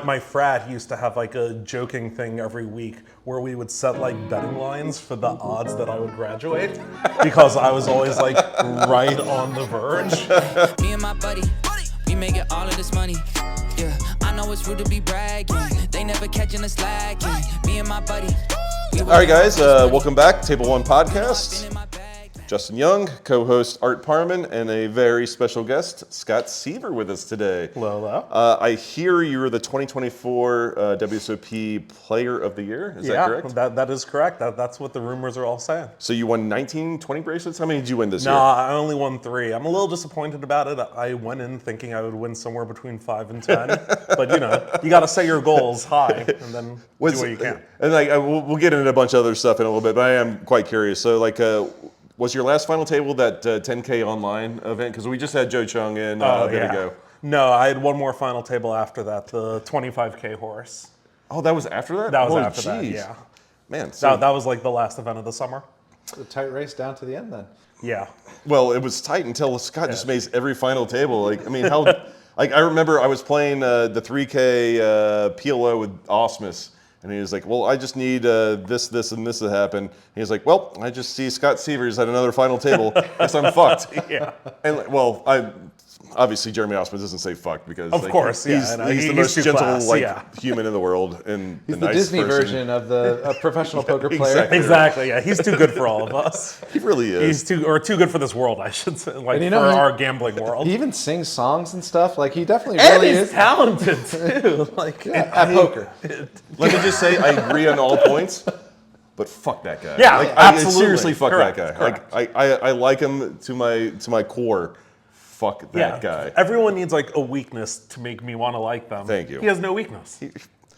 My frat used to have like a joking thing every week where we would set like betting lines for the odds that I would graduate because I was always like right on the verge. Me and my buddy, we making all of this money. Yeah, I know it's rude to be bragging. They never catching us lacking. Me and my buddy. All right, guys, welcome back. Table One Podcast. Justin Young, co-host Art Parman, and a very special guest, Scott Seiver, with us today. Hello. I hear you're the 2024 WSOP Player of the Year. Is that correct? That is correct. That's what the rumors are all saying. So you won 19, 20 bracelets? How many did you win this year? No, I only won 3. I'm a little disappointed about it. I went in thinking I would win somewhere between 5 and 10. But, you know, you got to set your goals high and then do what you can. And we'll get into a bunch of other stuff in a little bit, but I am quite curious. So, was your last final table that 10K online event? Because we just had Joe Chung in a bit ago. No, I had one more final table after that, the 25K horse. Oh, that was after that? That was after that, yeah. Man. So that was like the last event of the summer. A tight race down to the end then. Yeah. Well, it was tight until Scott just made every final table. I remember I was playing the 3K PLO with Ausmus. And he was like, well, I just need this, and this to happen. And he was like, well, I just see Scott Seiver's at another final table. Guess I'm fucked. Yeah. And obviously Jeremy Ausmus doesn't say fucked because of course, he's the most gentle human in the world. And he's the nice Disney person. version of the professional poker player. Exactly. Yeah, he's too good for all of us. He really is. He's too good for this world, I should say, our gambling world. He even sings songs and stuff. Like he definitely and really he's is talented too. At poker. Let me just say, I agree on all points. But fuck that guy. Yeah, absolutely. Seriously, fuck Correct, that guy. correct. I like him to my core. Fuck that guy. Everyone needs like a weakness to make me want to like them. Thank you. He has no weakness.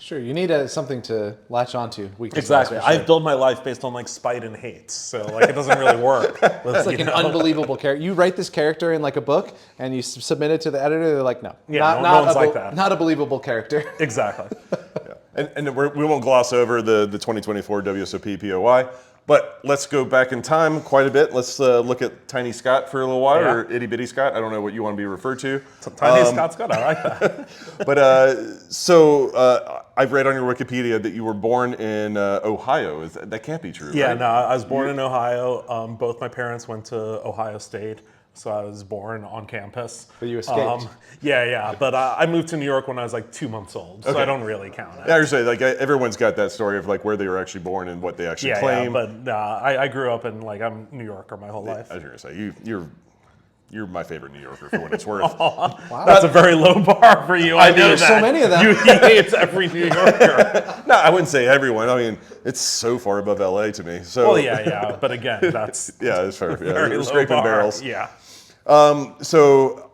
Sure, you need something to latch onto. Exactly. I've built my life based on like spite and hate, so like it doesn't really work. It's like an unbelievable character. You write this character in like a book, and you submit it to the editor. They're like, no, no one's like that. Not a believable character. Exactly. And we won't gloss over the 2024 WSOP POY, but let's go back in time quite a bit. Let's look at Tiny Scott for a little while, or Itty Bitty Scott. I don't know what you want to be referred to. Tiny Scott Scott, I like that. But I've read on your Wikipedia that you were born in Ohio. That can't be true, Yeah, right? no, I was born in Ohio. Both my parents went to Ohio State. So I was born on campus. But you escaped. Yeah. But I moved to New York when I was like 2 months old, so I don't really count it. Yeah, I was saying, everyone's got that story of like where they were actually born and what they actually claim. Yeah, but I grew up in I'm New Yorker my whole life. I was gonna say you're my favorite New Yorker for what it's worth. Wow. That's a very low bar for you. I know there's so many of them. He hates every New Yorker. No, I wouldn't say everyone. I mean, it's so far above LA to me. So well, yeah. But again, that's it's fair. Yeah, very you're low scraping bar. barrels. Yeah. So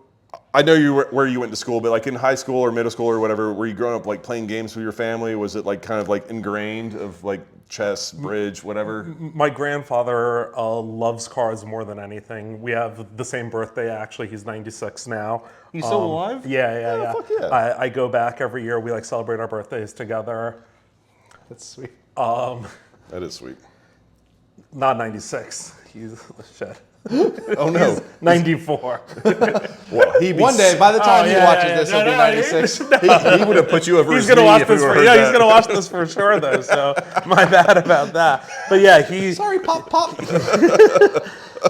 I know where you went to school, but like in high school or middle school or whatever, were you growing up like playing games with your family? Was it like kind of like ingrained of like chess, bridge, whatever? My grandfather loves cards more than anything. We have the same birthday, actually. He's 96 now. He's still alive? Yeah. Fuck yeah. I go back every year. We like celebrate our birthdays together. That's sweet. That is sweet. Not 96. He's shit. Oh no, He's 94. Well, One day, by the time he watches this, he'll be 96. He would have put you over He's his gonna knee watch if this. you For, heard yeah, that. he's gonna watch this for sure, though. So my bad about that. But yeah, Sorry, pop.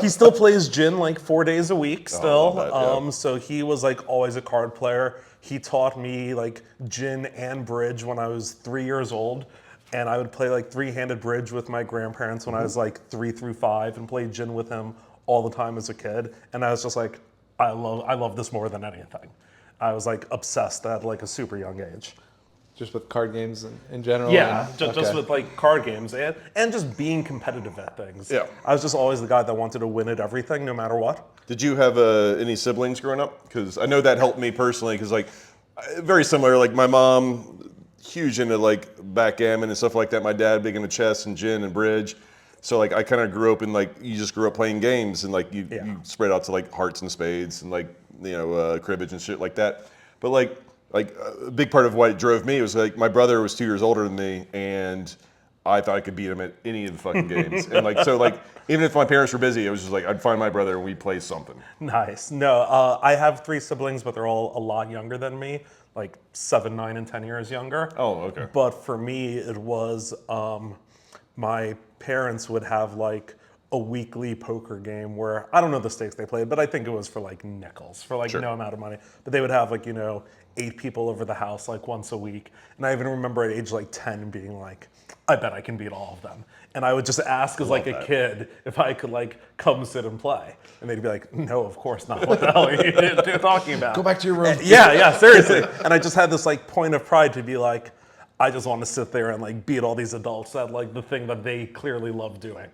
he still plays gin like 4 days a week. Still, that, so he was like always a card player. He taught me like gin and bridge when I was 3 years old. And I would play like three-handed bridge with my grandparents when I was like 3 through 5, and play gin with him all the time as a kid. And I was just like, I love this more than anything. I was like obsessed at like a super young age. Just with card games in general? Yeah, just with like card games and just being competitive at things. Yeah. I was just always the guy that wanted to win at everything, no matter what. Did you have any siblings growing up? Because I know that helped me personally. Because like very similar. Like my mom, huge into like backgammon and stuff like that. My dad big into chess and gin and bridge. So like I kind of grew up in like, you just grew up playing games, and like you spread out to like hearts and spades and like cribbage and shit like that. But like a big part of what drove me was like my brother was 2 years older than me, and I thought I could beat him at any of the fucking games. And like so like even if my parents were busy, it was just like I'd find my brother and we'd play something. Nice. No, I have 3 siblings, but they're all a lot younger than me. like 7, 9, and 10 years younger. Oh, okay. But for me, it was my parents would have like a weekly poker game where I don't know the stakes they played, but I think it was for like nickels, for like no amount of money. But they would have like, 8 people over the house like once a week. And I even remember at age like 10 being like, I bet I can beat all of them. And I would just ask as like a kid if I could like come sit and play. And they'd be like, no, of course not. What the hell are you talking about? Go back to your room. Yeah, seriously. And I just had this like point of pride to be like, I just want to sit there and like beat all these adults at like the thing that they clearly love doing.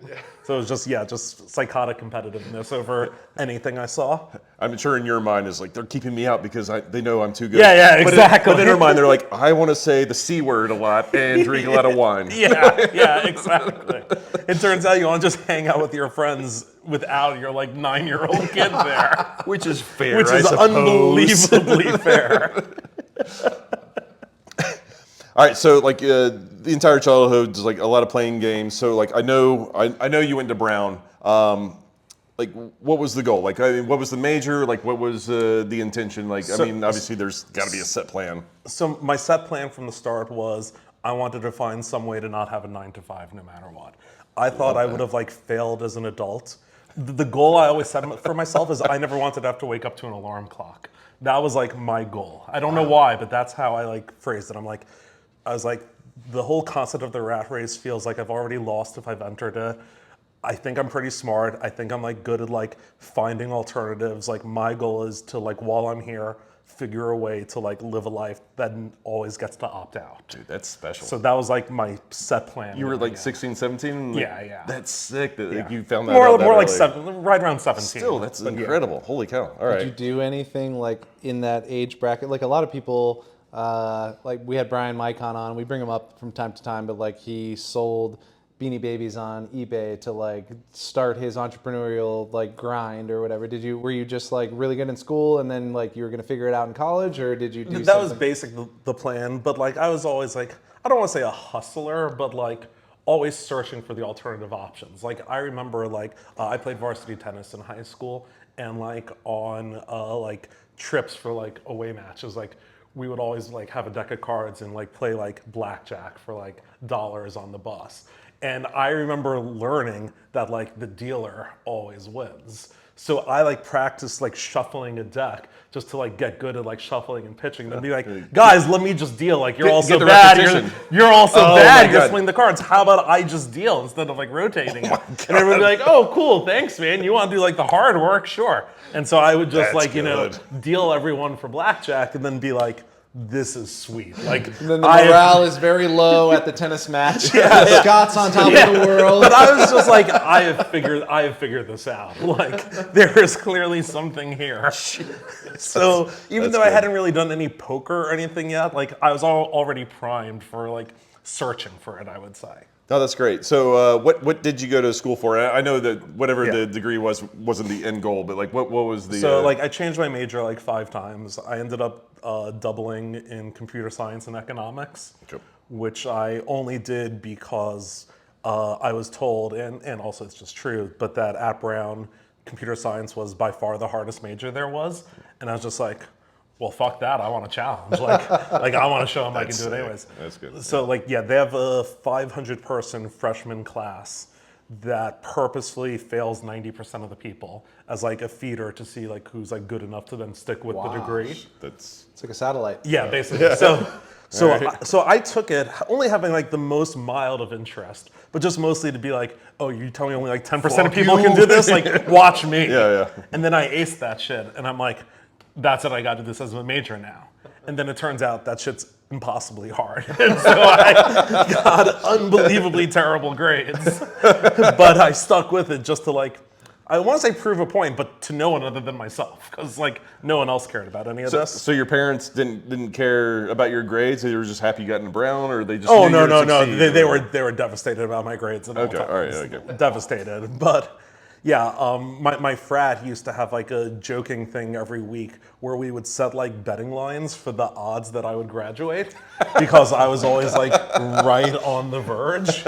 So it was just psychotic competitiveness over anything I saw. I'm sure in your mind is like, they're keeping me out because they know I'm too good. Yeah, exactly. But in their mind, they're like, I want to say the C word a lot and drink a lot of wine. Yeah, exactly. It turns out you want to just hang out with your friends without your like 9-year-old kid there. Which is fair, Which is unbelievably fair. All right, so like the entire childhood is like a lot of playing games. So like I know you went to Brown. Like what was the goal? Like what was the major? Like what was the intention? Like obviously there's got to be a set plan. So my set plan from the start was I wanted to find some way to not have a 9 to 5 no matter what. I thought I would have like failed as an adult. The goal I always set for myself is I never wanted to have to wake up to an alarm clock. That was like my goal. I don't know why, but that's how I like phrased it. I was like, the whole concept of the rat race feels like I've already lost if I've entered it. I think I'm pretty smart. I think I'm like good at like finding alternatives. Like my goal is to like while I'm here, figure a way to like live a life that always gets to opt out. Dude, that's special. So that was like my set plan. You were like 16, 17? Yeah. That's sick that like, you found that more out that like early. right around 17. Still, that's incredible. Holy cow. All right. Did you do anything like in that age bracket? Like a lot of people, like we had Brian Micon on, we bring him up from time to time, but like he sold Beanie Babies on eBay to like start his entrepreneurial like grind or whatever. Were you just like really good in school and then like you were gonna figure it out in college, or did you do that something? was basic the plan, but like I was always like, I don't want to say a hustler, but like always searching for the alternative options. Like I remember like I played varsity tennis in high school, and like on like trips for like away matches, like we would always like have a deck of cards and like play like blackjack for like dollars on the bus. And I remember learning that like the dealer always wins. So I like practiced like shuffling a deck just to like get good at like shuffling and pitching. Then be like, guys, let me just deal. Like you're also the bad. repetition. You're also Oh, bad. my You're God. swinging the cards. How about I just deal instead of like rotating it? And everybody would be like, oh, cool, thanks, man. You want to do like the hard work? Sure. And so I would just That's like, good. deal everyone for blackjack and then be like, this is sweet. Like And then the morale is very low at the tennis match. Scott's on top of the world. But I was just like, I have figured this out. Like, there is clearly something here. So even though I hadn't really done any poker or anything yet, like I was already primed for like searching for it, I would say. No, that's great. So what did you go to school for? I know that whatever the degree wasn't the end goal, but like what was the... So like I changed my major like 5 times. I ended up doubling in computer science and economics, which I only did because I was told, and also it's just true, but that at Brown, computer science was by far the hardest major there was. And I was just like, well, fuck that. I want a challenge. Like I want to show them I can do it anyways. That's good. So like, yeah, they have a 500-person freshman class that purposefully fails 90% of the people as like a feeder to see like who's like good enough to then stick with the degree. That's... It's like a satellite. Yeah, basically. So I took it only having like the most mild of interest, but just mostly to be like, oh, you tell me only like 10% of people can do this? Like, watch me. Yeah. And then I aced that shit, and I'm like, that's it, I got to do this as a major now. And then it turns out that shit's impossibly hard. And so I got unbelievably terrible grades. But I stuck with it just to like, I want to say prove a point, but to no one other than myself, because like no one else cared about any of this. So your parents didn't care about your grades? They were just happy you got into Brown, or they just Oh knew no you no would no! succeed? They were devastated about my grades at all Okay, times. all right, okay. Devastated, but yeah, my frat used to have like a joking thing every week where we would set like betting lines for the odds that I would graduate because I was always like right on the verge.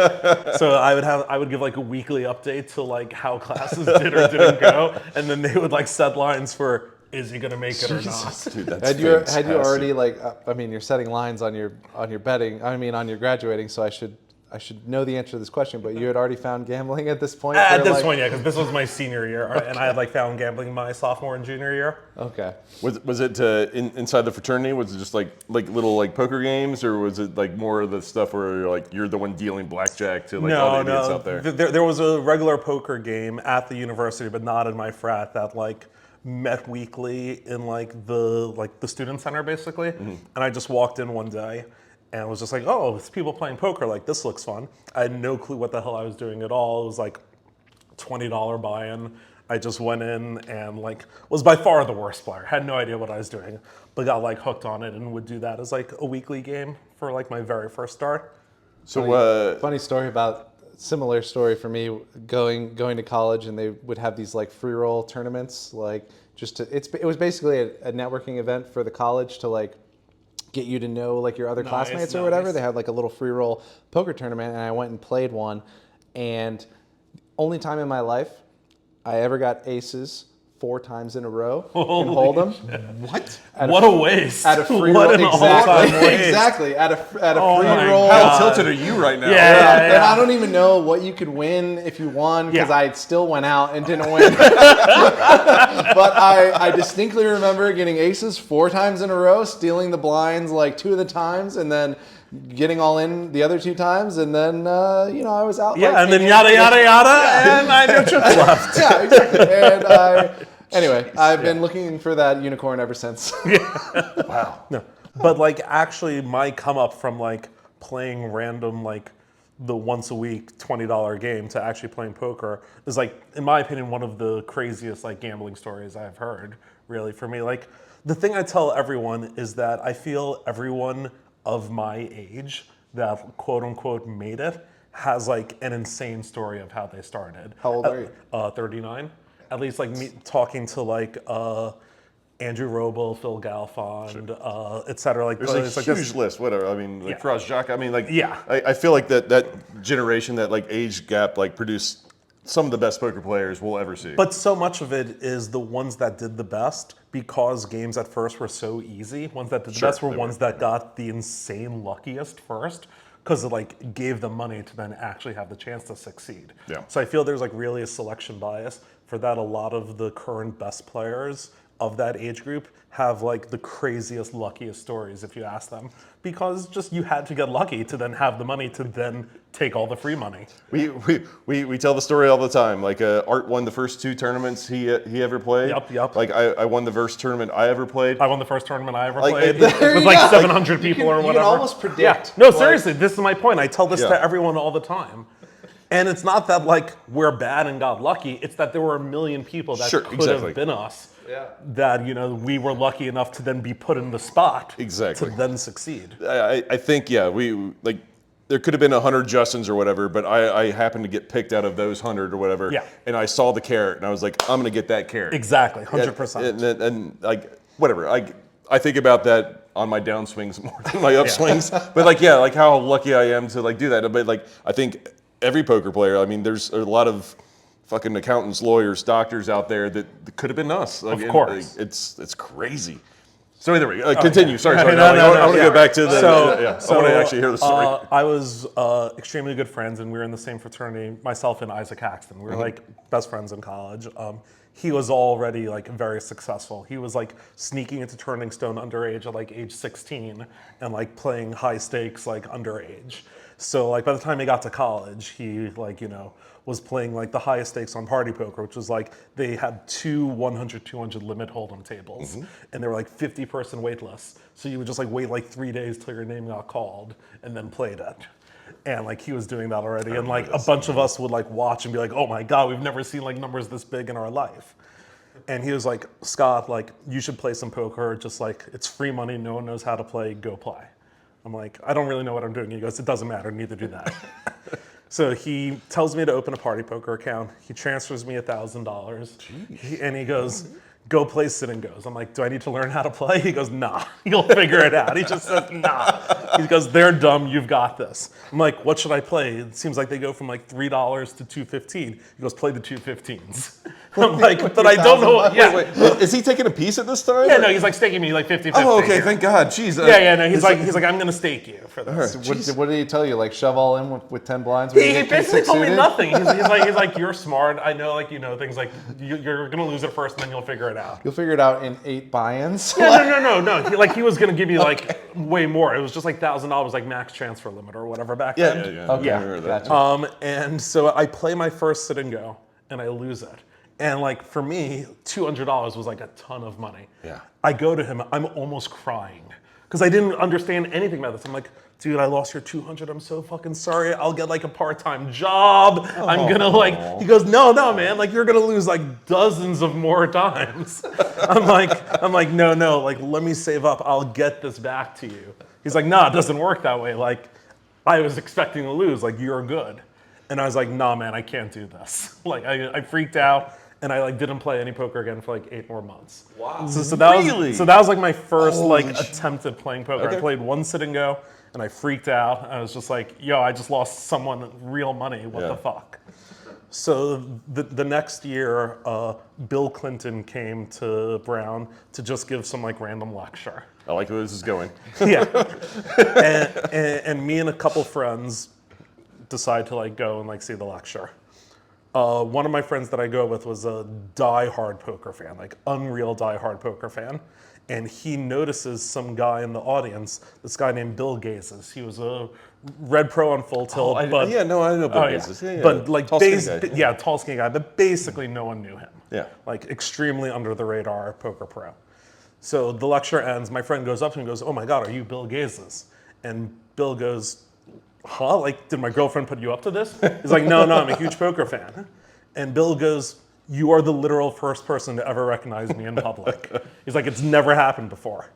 So I would give like a weekly update to like how classes did or didn't go, and then they would like set lines for is he gonna make it or not? Dude, that's Had you fantastic. already like? I mean, you're setting lines on your betting. I mean, on your graduating. So I should know the answer to this question. But you had already found gambling at this point. At where, this like- point, yeah, because this was my senior year, and I had like found gambling my sophomore and junior year. Okay. Was it inside the fraternity? Was it just like little like poker games, or was it like more of the stuff where you're the one dealing blackjack to like all the idiots out there? There was a regular poker game at the university, but not in my frat, that like met weekly in like the student center basically. And I just walked in one day and was just like, oh, it's people playing poker. Like, this looks fun. I had no clue what the hell I was doing at all. It was like $20 buy-in. I just went in and like was by far the worst player. Had no idea what I was doing, but got like hooked on it and would do that as like a weekly game for like my very first start. So Funny story about similar story for me going to college, and they would have these like free roll tournaments, like it was basically a networking event for the college to like get you to know like your other classmates or whatever. nice. They had like a little free roll poker tournament, and I went and played one, and only time in my life I ever got aces 4 times in a row in Hold'em. what? What a waste. At a free What roll, an all-time exactly, waste. exactly. At a Oh free my roll. How tilted are you right now? Yeah. And I don't even know what you could win if you won, because Yeah. I still went out and didn't win. But I distinctly remember getting aces 4 times in a row, stealing the blinds like 2 of the times, and then getting all in the other 2 times, and then I was out. Yeah, like, and then hanging- yada, yada, yada, and I had no chips left. Yeah, exactly. Anyway, I've been looking for that unicorn ever since. Wow. No, but like actually my come up from like playing random like the once a week $20 game to actually playing poker is like, in my opinion, one of the craziest like gambling stories I've heard, really, for me. Like, the thing I tell everyone is that I feel everyone of my age that quote unquote made it has like an insane story of how they started. How old are you? 39. At least like me talking to like Andrew Roble, Phil Galfond, et cetera. Like, There's it's a like huge this- list. Whatever. I mean, like Yeah. Faraz Jacques. I mean, like, Yeah. I feel like that generation, that like age gap, like produced some of the best poker players we'll ever see. But so much of it is the ones that did the best, because games at first were so easy. Ones that did the Sure, best were they ones that got the insane luckiest first, because it like gave them money to then actually have the chance to succeed. Yeah. So I feel there's like really a selection bias for that. A lot of the current best players of that age group have like the craziest, luckiest stories if you ask them, because just you had to get lucky to then have the money to then take all the free money. We tell the story all the time. Like Art won the first 2 tournaments he ever played. Yep. Like I won the first tournament I ever played. I won the first tournament I ever Like, played there with you like go. 700 people or You whatever. can almost predict. Yeah. No, like- seriously, this is my point. I tell this Yeah. to everyone all the time. And it's not that like we're bad and got lucky. It's that there were a million people that Sure, could exactly. have been us. Yeah. That we were lucky enough to then be put in the spot Exactly. to then succeed. I think, yeah, we like, there could have been 100 Justins or whatever, but I happened to get picked out of those 100 or whatever. Yeah. And I saw the carrot, and I was like, I'm going to get that carrot. Exactly, 100%. And like, whatever. I think about that on my downswings more than my upswings. But like, yeah, like how lucky I am to like do that. But like, I think every poker player, I mean, there's a lot of fucking accountants, lawyers, doctors out there that could have been us. Like, Of course. It's crazy. So anyway, continue. Sorry. No, I want to yeah. go back to the. So, I want to actually hear the story. I was extremely good friends, and we were in the same fraternity, myself and Isaac Haxton. We were like best friends in college. He was already like very successful. He was like sneaking into Turning Stone underage at like age 16 and like playing high stakes like underage. So like by the time he got to college, he like, was playing like the highest stakes on Party Poker, which was like they had 2 100-200 limit hold'em tables, and they were like 50-person wait lists. So you would just like wait like 3 days till your name got called and then played it. And like he was doing that already, and like a bunch of us would like watch and be like, "Oh my God, we've never seen like numbers this big in our life." And he was like, "Scott, like you should play some poker. Just like it's free money. No one knows how to play. Go play." I'm like, "I don't really know what I'm doing." He goes, "It doesn't matter. Neither do that." So he tells me to open a Party Poker account. He transfers me $1,000, and he goes, "Go play Sit and Goes." I'm like, "Do I need to learn how to play?" He goes, "Nah, you'll figure it out." He just says, "Nah." He goes, "They're dumb. You've got this." I'm like, "What should I play?" It seems like they go from like $3 to $2.15. He goes, "Play the $2.15s." I'm like, but I don't know. Yeah. Wait, is he taking a piece at this time? Yeah, no, he's like staking me like 50-50. Oh, okay. Thank God. Jeez. Yeah, no, he's like, I'm gonna stake you for this. What did he tell you? Like shove all in with 10 blinds? He basically told me nothing. He's like, you're smart. I know, like, you know things. Like, you're gonna lose it first, and then you'll figure it out. You'll figure it out in 8 buy-ins. Yeah, no. He was gonna give you like way more. It was just like $1,000, like max transfer limit or whatever back then. Yeah. Okay, Yeah. gotcha. And so I play my first sit and go, and I lose it. And like for me, $200 was like a ton of money. Yeah. I go to him, I'm almost crying because I didn't understand anything about this. I'm like, dude, I lost your 200. I'm so fucking sorry. I'll get like a part-time job. I'm gonna like. He goes, no, man. Like you're gonna lose like dozens of more times. I'm like, no. Like let me save up. I'll get this back to you. He's like, nah, it doesn't work that way. Like I was expecting to lose. Like you're good. And I was like, nah, man, I can't do this. Like I freaked out. And I like didn't play any poker again for like 8 more months. Wow. So that Really? was like my first like attempt at playing poker. Okay. I played one sit and go, and I freaked out. I was just like, yo, I just lost someone real money. What the fuck? So the next year, Bill Clinton came to Brown to just give some like random lecture. I like where this is going. Yeah. and me and a couple friends decide to like go and like see the lecture. One of my friends that I go with was a die-hard poker fan, like unreal die-hard poker fan. And he notices some guy in the audience, this guy named Bill Gazes. He was a Red Pro on Full Tilt. I know Bill Gazes. Yeah. But like, Tall, skinny guy. tall, skinny guy. But basically no one knew him. Yeah. Like extremely under the radar poker pro. So the lecture ends, my friend goes up to him and goes, oh my God, are you Bill Gazes? And Bill goes, huh? Like, did my girlfriend put you up to this? He's like, no, I'm a huge poker fan. And Bill goes, you are the literal first person to ever recognize me in public. He's like, it's never happened before.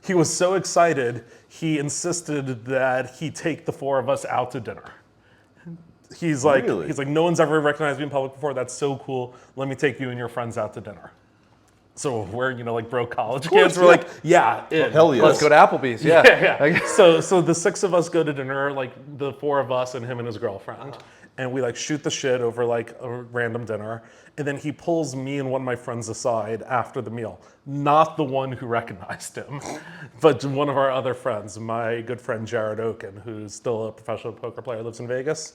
He was so excited, he insisted that he take the 4 of us out to dinner. He's like, no one's ever recognized me in public before. That's so cool. Let me take you and your friends out to dinner. So we're, like broke college kids. We're like, yeah, hell yes. Let's go to Applebee's. Yeah. Yeah. So the 6 of us go to dinner, like the 4 of us and him and his girlfriend, and we like shoot the shit over like a random dinner. And then he pulls me and one of my friends aside after the meal. Not the one who recognized him, but one of our other friends, my good friend Jared Oken, who's still a professional poker player, lives in Vegas.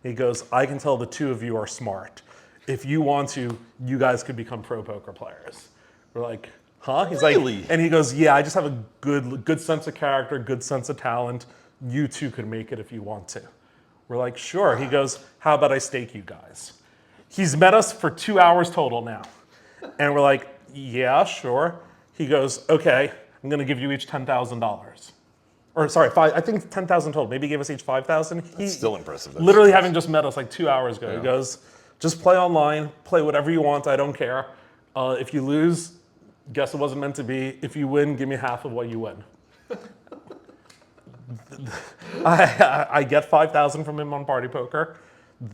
He goes, I can tell the 2 of you are smart. If you want to, you guys could become pro poker players. We're like, huh? He's Really? like, and he goes, yeah, I just have a good sense of character, good sense of talent. You 2 could make it if you want to. We're like, sure. He goes, how about I stake you guys? He's met us for 2 hours total now. And we're like, yeah, sure. He goes, okay, I'm gonna give you each $10,000. Or sorry, I think 10,000 total. Maybe he gave us each 5,000. He's still impressive. That's literally impressive. having just met us like 2 hours ago. He goes, just play online, play whatever you want, I don't care. If you lose, guess it wasn't meant to be. If you win, give me half of what you win. I get 5,000 from him on Party Poker.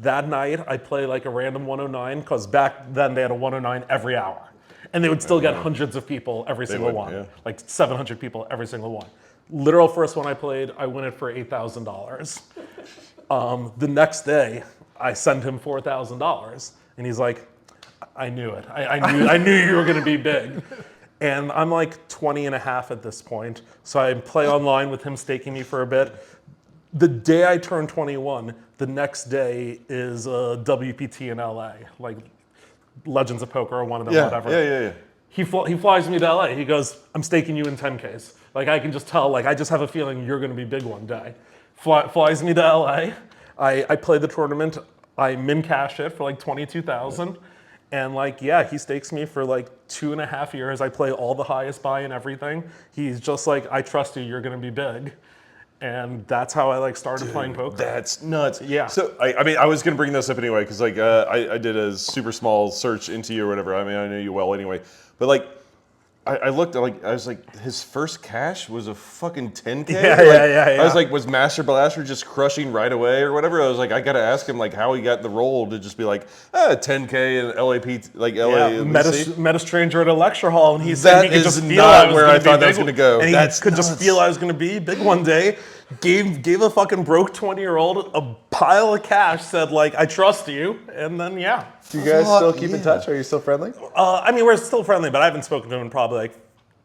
That night, I play like a random 109, because back then they had a 109 every hour. And they would still get hundreds of people every single one. Yeah. Like 700 people every single one. Literal first one I played, I win it for $8,000. The next day, I send him $4,000, and he's like, I knew it. I knew you were gonna be big. And I'm like 20 and a half at this point, so I play online with him staking me for a bit. The day I turn 21, the next day is a WPT in LA, like Legends of Poker or one of them, whatever. Yeah. He flies me to LA. He goes, I'm staking you in 10Ks. Like I can just tell, like I just have a feeling you're gonna be big one day. Flies me to LA. I play the tournament. I min cash it for like 22,000. And like, yeah, he stakes me for like 2.5 years. I play all the highest buy and everything. He's just like, I trust you, you're gonna be big. And that's how I like started playing poker. That's nuts. Yeah. So I was gonna bring this up anyway because like I did a super small search into you or whatever. I mean I know you well anyway, but like I looked like I was like his first cash was a fucking 10K. Yeah. I was like, was Master Blaster just crushing right away or whatever? I was like, I gotta ask him like how he got the role to just be like 10K and LAP like LA. Met a stranger at a lecture hall, and he That said he could is just feel not I was where gonna I be thought that big was gonna go. And That's he could just nuts. feel I was gonna be big one day. Gave a fucking broke 20-year-old a pile of cash, said like, I trust you, and then yeah. Do you guys still keep in touch? Are you still friendly? I mean, we're still friendly, but I haven't spoken to him in probably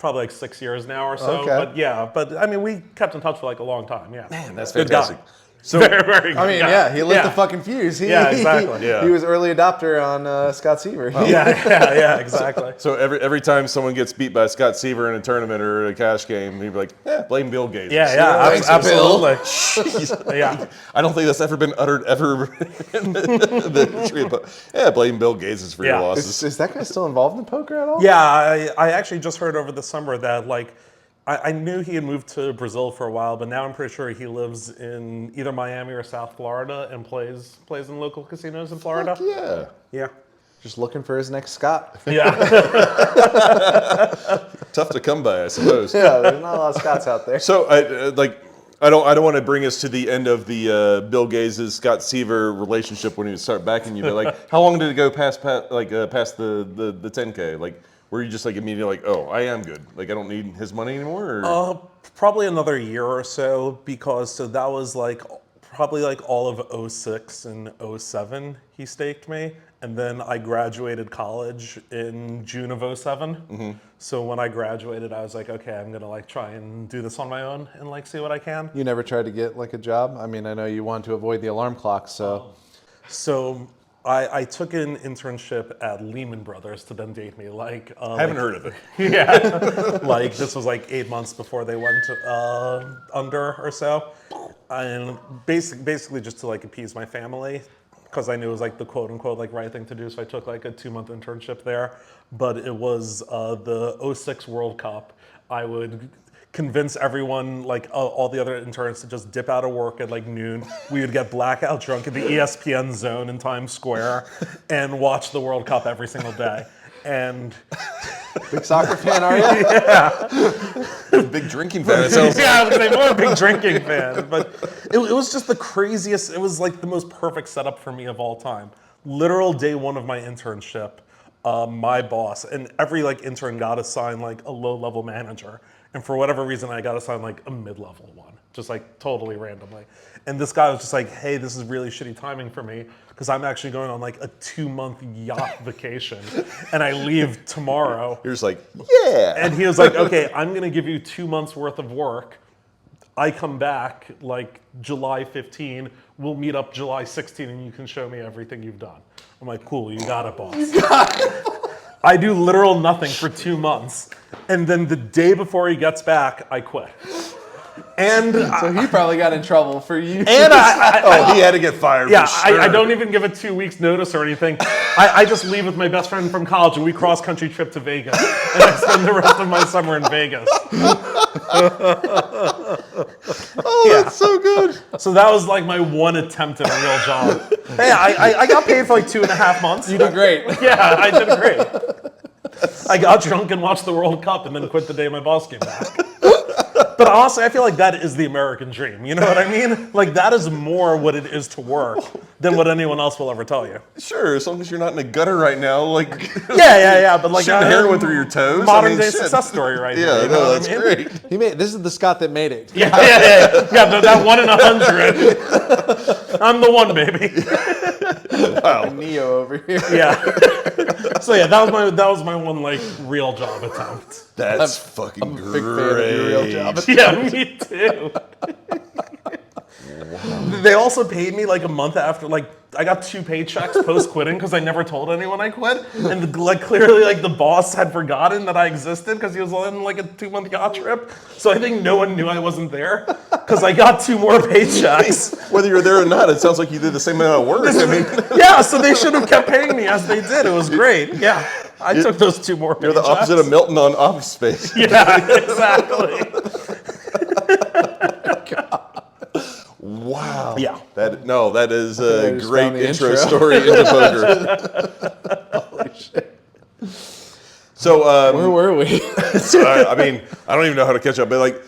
like 6 years now or so. Okay. But yeah, I mean, we kept in touch for like a long time. Yeah. Man, that's Good fantastic. guy. So, Very, very good I mean, guy. yeah, he lit the fucking fuse. Yeah, exactly. Yeah. He was early adopter on Scott Seiver. Yeah, exactly. so every time someone gets beat by Scott Seiver in a tournament or a cash game, he'd be like, blame Bill Gates. Yeah, Thanks, absolutely. Jeez. Yeah. I don't think that's ever been uttered ever in the history. But blame Bill Gates for your Yeah. losses. Is that guy still involved in poker at all? Yeah, I actually just heard over the summer that like I knew he had moved to Brazil for a while, but now I'm pretty sure he lives in either Miami or South Florida and plays in local casinos in Florida. Fuck yeah. Yeah. Just looking for his next Scott. Yeah. Tough to come by, I suppose. Yeah, there's not a lot of Scotts out there. So I don't want to bring us to the end of the Bill Gates' Scott Seiver relationship when he would start backing you, but like how long did it go past the 10K? Like were you just like immediately like, oh, I am good. Like I don't need his money anymore? Or? Probably another year or so, because so that was like probably like all of 06 and 07 he staked me. And then I graduated college in June of 07. So when I graduated, I was like, okay, I'm gonna like try and do this on my own and like see what I can. You never tried to get like a job? I mean, I know you want to avoid the alarm clock, so. So I took an internship at Lehman Brothers to then date me. Like I haven't heard of it. Yeah, like this was like 8 months before they went under or so, and basically just to like appease my family, because I knew it was like the quote unquote like right thing to do. So I took like a 2-month internship there, but it was the 06 World Cup. I would convince everyone, like all the other interns, to just dip out of work at like noon. We would get blackout drunk at the ESPN zone in Times Square and watch the World Cup every single day. And Big soccer fan, are you? Big drinking fan, it sounds like. yeah, I was like more a big drinking fan, but it was just the craziest. It was like the most perfect setup for me of all time. Literal day one of my internship, my boss and every like intern got assigned like a low-level manager. And for whatever reason, I got assigned like a mid-level one, just like totally randomly. And this guy was just like, hey, this is really shitty timing for me because I'm actually going on like a 2-month yacht vacation and I leave tomorrow. You're just like, yeah. And he was like, okay, I'm gonna give you 2 months worth of work. I come back like July 15, we'll meet up July 16 and you can show me everything you've done. I'm like, cool, you got it, boss. I do literal nothing for 2 months. And then the day before he gets back, I quit. And So he probably got in trouble for you. and I he had to get fired. yeah, for sure. I don't even give it 2 weeks notice or anything. I just leave with my best friend from college and we cross country trip to Vegas. And I spend the rest of my summer in Vegas. Oh, that's so good. So that was like my one attempt at a real job. Hey, I got paid for like 2.5 months. You did great. Yeah, I did great. I got drunk and watched the World Cup and then quit the day my boss came back. But honestly, I feel like that is the American dream. You know what I mean? Like that is more what it is to work than what anyone else will ever tell you. Sure, as long as you're not in a gutter right now, like Yeah. But like shooting heroin through your toes. modern I mean, day shit. success story right Yeah, now. You know no, what that's I mean? great. This is the Scott that made it. Yeah, that 1 in 100. I'm the one, baby. Wow. Neo over here. Yeah. So yeah, that was my one like real job attempt. That's fucking I'm a great. big fan of your real job. Yeah, me too. They also paid me like a month after, like I got 2 paychecks post quitting because I never told anyone I quit, and like clearly like the boss had forgotten that I existed because he was on like a 2-month yacht trip. So I think no one knew I wasn't there because I got 2 more paychecks. Whether you're there or not, it sounds like you did the same amount of work. I mean, Yeah, so they should have kept paying me as they did. It was great. Yeah, I took those 2 more paychecks. you're the opposite of Milton on Office Space. Yeah, exactly. Wow. Yeah. That is I a just great found the intro intro. story into poker. Holy shit. So, Where were we? I mean, I don't even know how to catch up, but like,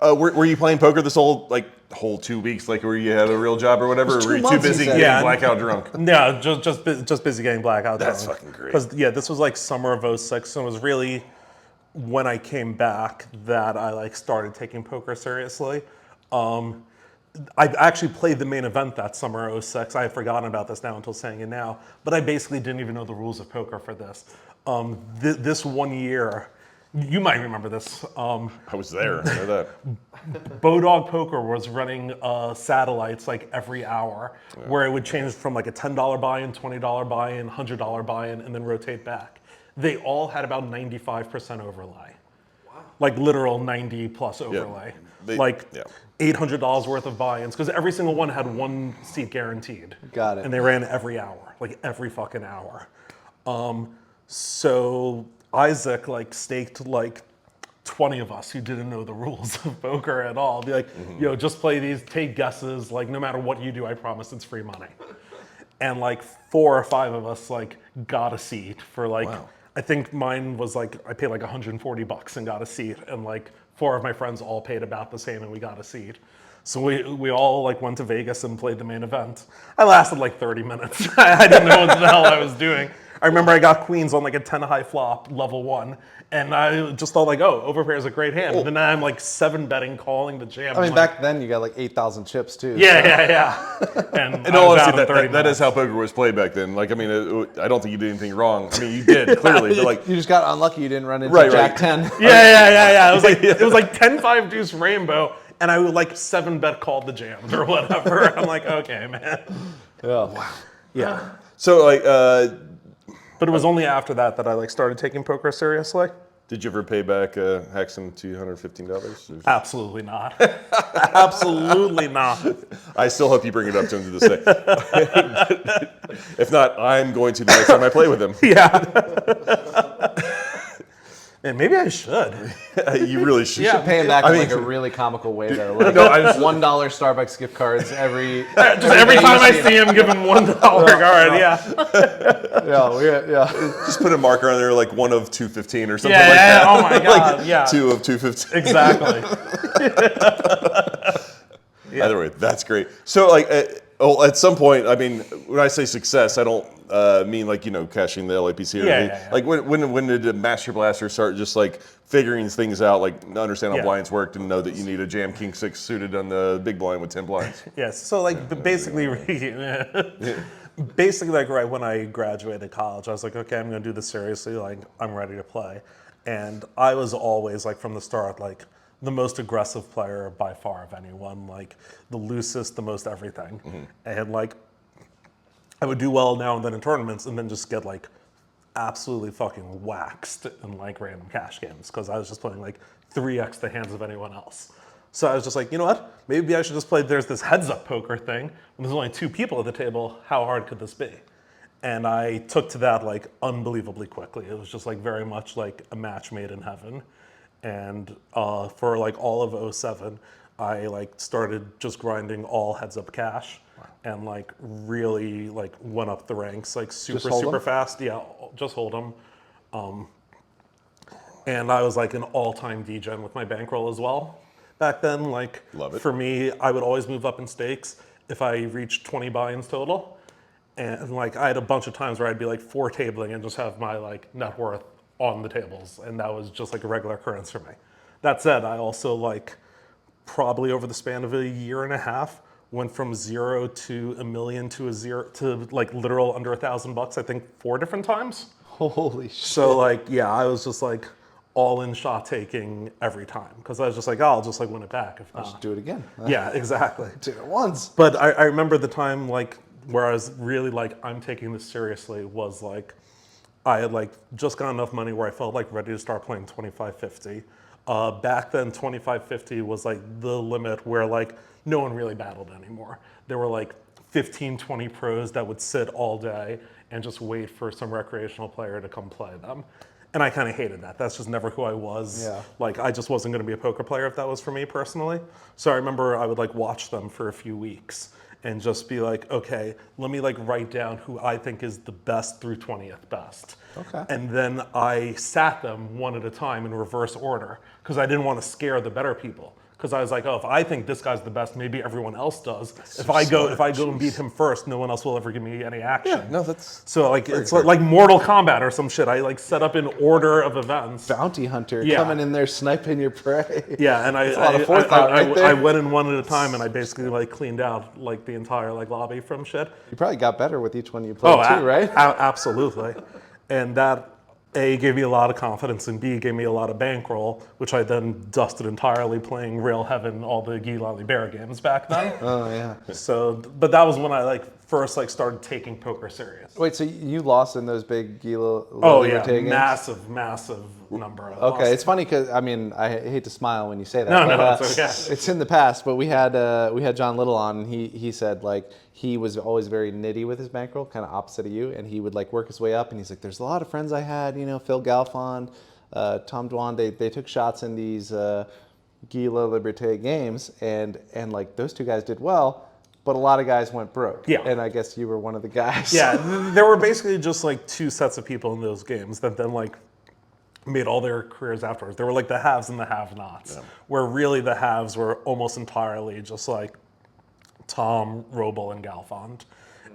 were you playing poker this whole 2 weeks, like where you had a real job or whatever? Or 2 were you too months, he busy said. getting Yeah. blackout drunk? Yeah, just busy getting blackout drunk. That's fucking great. Because this was like summer of 06, and it was really when I came back that I like started taking poker seriously. I actually played the main event that summer, '06. I had forgotten about this now until saying it now, but I basically didn't even know the rules of poker for this. This one year, you might remember this. I was there. I know that. Bodog Poker was running satellites like every hour, where it would change from like a $10 buy-in, $20 buy-in, $100 buy-in, and then rotate back. They all had about 95% overlay. Wow. Like literal 90 plus overlay. $800 worth of buy-ins, because every single one had one seat guaranteed. Got it. And they ran every hour, like every fucking hour. So Isaac like staked like 20 of us who didn't know the rules of poker at all. Be like, yo, just play these, take guesses. Like, no matter what you do, I promise it's free money. And like 4 or 5 of us like got a seat for like, I think mine was like, I paid like $140 and got a seat. And like 4 of my friends all paid about the same and we got a seat. So we all like went to Vegas and played the main event. I lasted like 30 minutes. I didn't know what the hell I was doing. I remember I got queens on like a 10 high flop, level 1. And I just thought like, oh, overpair is a great hand. And then I'm like 7 betting, calling the jam. I mean, like, back then you got like 8,000 chips too. Yeah. And In all honesty, that is how poker was played back then. Like, I mean, I don't think you did anything wrong. I mean, you did clearly, but like You just got unlucky you didn't run into Jack 10. Yeah. It was like 10-5 deuce rainbow, and I would like 7 bet called the jams or whatever. I'm like, okay, man. Yeah. Wow. Yeah. so like. But it was only after that that I like started taking poker seriously. Did you ever pay back Haxon $215? Absolutely not. Absolutely not. I still hope you bring it up to him to this day. If not, I'm going to the next time I play with him. Yeah. And maybe I should. You really should. You should pay him back in like a really comical way though. Like $1 Starbucks gift cards every Every time I see him, give him $1 card. Yeah. Yeah. Just put a marker on there, like 1 of 215 or something Yeah. like that. Oh my God. Like Yeah. 2 of 215. Exactly. Either way, that's great. So, like, at some point, I mean, when I say success, I don't mean like, you know, cashing the LAPC or anything. Yeah. Like, when did the Master Blaster start just like figuring things out, like understand how blinds worked and know that you need a Jam King 6 suited on the big blind with 10 blinds? Yes. So like basically, basically like right when I graduated college, I was like, okay, I'm going to do this seriously. Like I'm ready to play. And I was always like from the start, like the most aggressive player by far of anyone, like the loosest, the most everything. And like I would do well now and then in tournaments and then just get like absolutely fucking waxed in like random cash games because I was just playing like 3x the hands of anyone else. So I was just like, you know what? Maybe I should just play, there's this heads up poker thing. When there's only 2 people at the table, how hard could this be? And I took to that like unbelievably quickly. It was just like very much like a match made in heaven. And for like all of '07, I like started just grinding all heads up cash and like really like went up the ranks like super fast. Yeah, just hold them. And I was like an all-time degen with my bankroll as well. Back then, like for me, I would always move up in stakes if I reached 20 buy-ins total. And like I had a bunch of times where I'd be like 4 tabling and just have my like net worth on the tables, and that was just like a regular occurrence for me. That said, I also like probably over the span of a year and a half went from 0 to $1 million to a 0 to like literal under $1,000. I think 4 different times. Holy shit. So like yeah, I was just like all in shot taking every time because I was just like, oh, I'll just like win it back if not. Just do it again. Yeah, exactly. Did it once. But I remember the time like where I was really like I'm taking this seriously was like I had like just got enough money where I felt like ready to start playing 25-50. Back then 25-50 was like the limit where like no one really battled anymore. There were like 15, 20 pros that would sit all day and just wait for some recreational player to come play them. And I kind of hated that. That's just never who I was. Yeah. Like I just wasn't going to be a poker player if that was for me personally. So I remember I would like watch them for a few weeks and just be like, okay, let me like write down who I think is the best through 20th best. Okay. And then I sat them one at a time in reverse order because I didn't want to scare the better people. Because I was like, oh, if I think this guy's the best, maybe everyone else does. If I go and beat him first, no one else will ever give me any action. Yeah, no, that's so like it's like Mortal Kombat or some shit. I like set up an order of events. Bounty hunter Yeah. coming in there sniping your prey. Yeah, and a lot of forethought right there. I went in one at a time, and I basically like cleaned out like the entire like lobby from shit. You probably got better with each one you played too, right? Absolutely. And that A, gave me a lot of confidence, and B, gave me a lot of bankroll, which I then dusted entirely playing Rail Heaven, all the Guy Lally Bear games back then. Oh yeah. So, but that was when I like first like started taking poker serious. Wait, so you lost in those big Gila? Oh yeah, games? massive number. Okay, it's funny because I mean I hate to smile when you say that. No, but, it's okay. It's in the past, but we had John Little on, and he said like he was always very nitty with his bankroll, kind of opposite of you, and he would like work his way up, and he's like, there's a lot of friends I had, you know, Phil Galfond, Tom Dwan, they took shots in these Gila Liberté games, and like those two guys did well. But a lot of guys went broke. Yeah. And I guess you were one of the guys. Yeah, there were basically just like two sets of people in those games that then like made all their careers afterwards. There were like the haves and the have-nots, where really the haves were almost entirely just like Tom, Roble, and Galfond.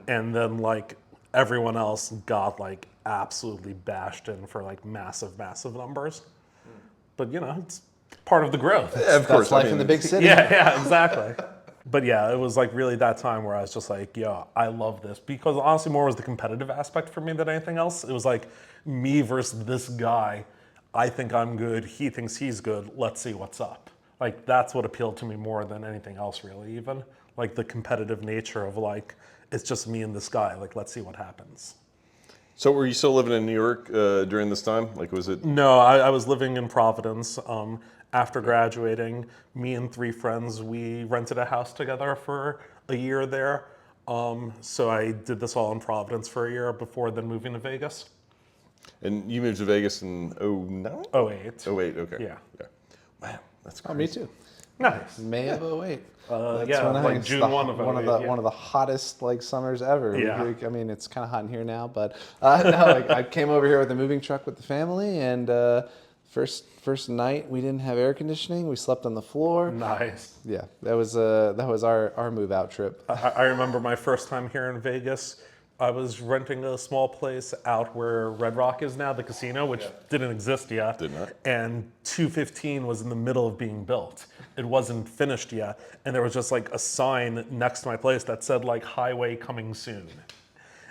And then like everyone else got like absolutely bashed in for like massive numbers. But you know, it's part of the growth. yeah, of course. That's life in the big city. Yeah, exactly. But yeah, it was like really that time where I was just like, yo, I love this. Because honestly, more was the competitive aspect for me than anything else. It was like me versus this guy. I think I'm good. He thinks he's good. Let's see what's up. Like that's what appealed to me more than anything else, really, even. Like the competitive nature of like, it's just me and this guy. Like, let's see what happens. So were you still living in New York during this time? Like, was it? No, I was living in Providence. After graduating, me and three friends, we rented a house together for a year there. So I did this all in Providence for a year before then moving to Vegas. And you moved to Vegas in 09? 08. 08, okay. Yeah. Wow, that's Oh, crazy. me too. Nice. May of 08. Yeah, when like it's June the- 1 of 08. one of the hottest like summers ever. Yeah. I mean, it's kind of hot in here now, but no, like, I came over here with a moving truck with the family, and first night we didn't have air conditioning. We slept on the floor. Nice. Yeah, that was our move out trip. I remember my first time here in Vegas. I was renting a small place out where Red Rock is now, the casino, which didn't exist yet. Did not. And 215 was in the middle of being built. It wasn't finished yet. And there was just like a sign next to my place that said like highway coming soon.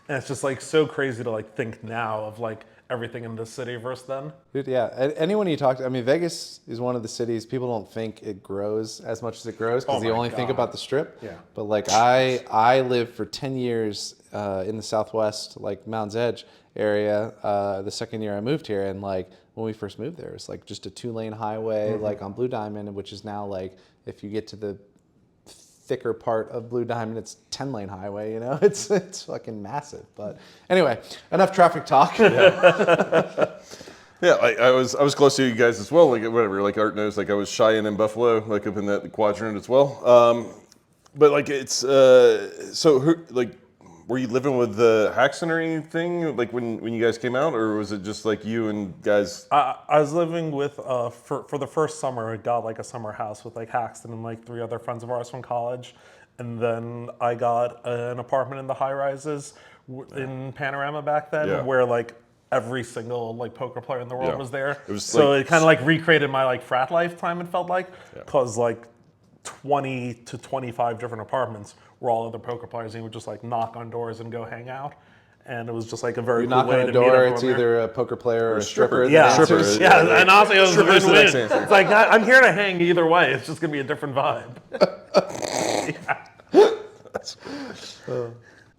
And it's just like so crazy to like think now of like everything in the city versus then. Dude, yeah. Anyone you talk to, I mean, Vegas is one of the cities people don't think it grows as much as it grows because Oh they my only think God. about the Strip. Yeah. But like I lived for 10 years in the Southwest, like Mounds Edge area. The second year I moved here, and like when we first moved there, it was like just a 2-lane highway, like on Blue Diamond, which is now like if you get to the thicker part of Blue Diamond, it's 10-lane highway. You know, it's fucking massive. But anyway, enough traffic talk. Yeah, I was close to you guys as well. Like whatever, like Art knows, like I was Cheyenne and Buffalo, like up in that quadrant as well. But like it's so who, like were you living with the Haxton or anything like when you guys came out, or was it just like you and guys? I was living with, for the first summer, I got like a summer house with like Haxton and like 3 other friends of ours from college. And then I got an apartment in the high rises in Panorama back then where like every single like poker player in the world was there. It was so like, it kind of like recreated my like frat lifetime, it felt like, because like 20 to 25 different apartments were all other poker players, and you would just like knock on doors and go hang out. And it was just like a very You cool knock way on to a meet door, everyone it's there. either a poker player or a stripper. Yeah, that answers. yeah, and honestly, it was a Stripper's the next win-win. answer. It's like, I'm here to hang either way. It's just going to be a different vibe.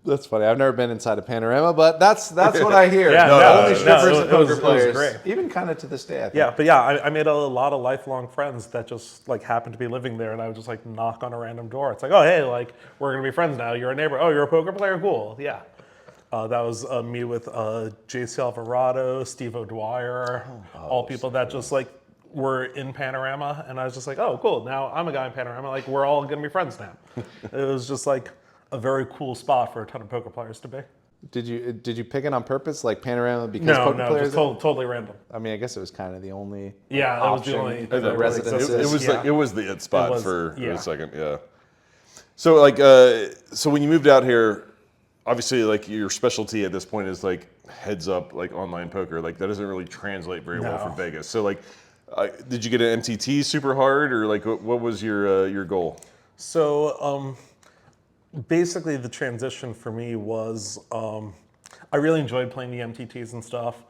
That's funny. I've never been inside a Panorama, but that's what I hear. Yeah, Only no, strippers it and poker was players. great. Even kind of to this day, I think. Yeah, but yeah, I made a lot of lifelong friends that just like happened to be living there, and I would just like knock on a random door. It's like, oh, hey, like we're going to be friends now. You're a neighbor. Oh, you're a poker player? Cool. Yeah. That was me with JC Alvarado, Steve O'Dwyer, all people that just like were in Panorama, and I was just like, oh, cool. Now I'm a guy in Panorama. Like we're all gonna be friends now. It was just like a very cool spot for a ton of poker players to be. Did you pick it on purpose, like Panorama, because No, poker no, players? just totally random. I mean, I guess it was kind of the only. Yeah, that was the option only for the thing. residences. It was the it spot was, for yeah. a second. Yeah. So like, so when you moved out here, obviously like your specialty at this point is like heads up, like online poker. Like that doesn't really translate very well for No. Vegas. So like, did you get an MTT super hard, or like what was your goal? So basically, the transition for me was I really enjoyed playing the MTTs and stuff,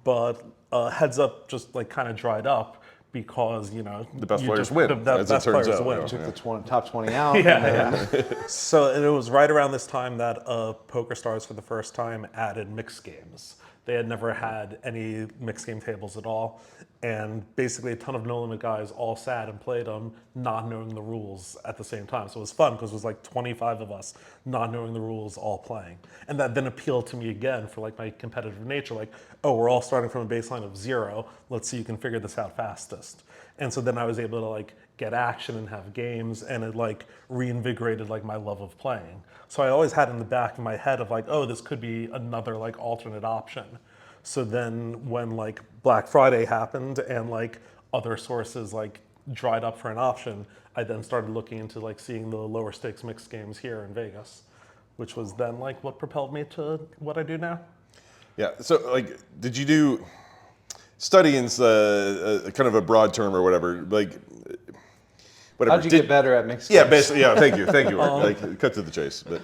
but Heads Up just like kind of dried up because The best players win, The as it best turns players out, win. yeah. Took the top 20 out. Yeah. So and it was right around this time that PokerStars for the first time added mixed games. They had never had any mixed game tables at all. And basically a ton of no limit guys all sat and played them not knowing the rules at the same time. So it was fun because it was like 25 of us not knowing the rules all playing. And that then appealed to me again for like my competitive nature. Like, oh, we're all starting from a baseline of 0. Let's see who can figure this out fastest. And so then I was able to like get action and have games, and it like reinvigorated like my love of playing. So I always had in the back of my head of like, oh, this could be another like alternate option. So then when like Black Friday happened and like other sources like dried up for an option, I then started looking into like seeing the lower stakes mixed games here in Vegas, which was then like what propelled me to what I do now. Yeah. So like, did you do studying's kind of a broad term or whatever? Like, whatever. How'd you get better at mixed Yeah, games? basically. Yeah. Thank you. Art. Like, cut to the chase. But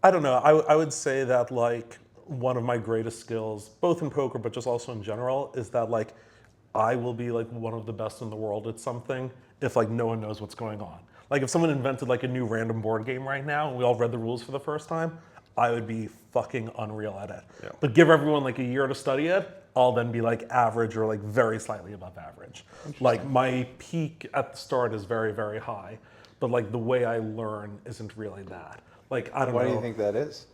I don't know. I would say that like one of my greatest skills, both in poker but just also in general, is that like I will be like one of the best in the world at something if like no one knows what's going on. Like if someone invented like a new random board game right now and we all read the rules for the first time, I would be fucking unreal at it. Yeah. But give everyone like a year to study it, I'll then be like average or like very slightly above average. Like my peak at the start is very, very high, but like the way I learn isn't really that. Like I don't know. Why do you think that is?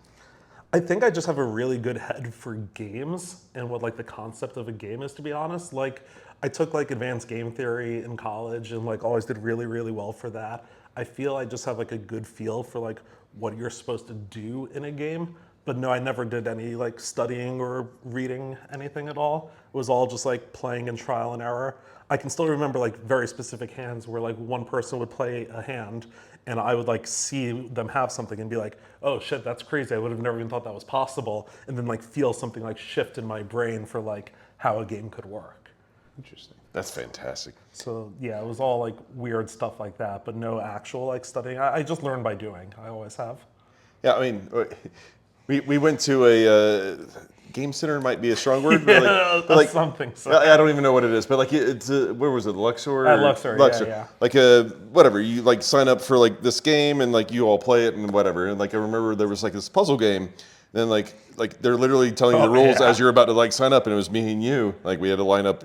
I think I just have a really good head for games and what like the concept of a game is, to be honest. Like I took like advanced game theory in college and like always did really, really well for that. I feel I just have like a good feel for like what you're supposed to do in a game. But no, I never did any like studying or reading anything at all. It was all just like playing and trial and error. I can still remember like very specific hands where like one person would play a hand and I would like see them have something and be like, oh shit, that's crazy. I would have never even thought that was possible. And then like feel something like shift in my brain for like how a game could work. Interesting. that's fantastic. So yeah, it was all like weird stuff like that, but no actual like studying. I just learned by doing. I always have. Yeah, I mean, we went to a game center, might be a strong word, but like something. So. I don't even know what it is, but like it's where was it, Luxor? At Luxor, yeah. Like whatever, you like sign up for like this game and like you all play it and whatever. And like I remember there was like this puzzle game, and then like they're literally telling you the rules as you're about to like sign up, and it was me and you. Like we had to line up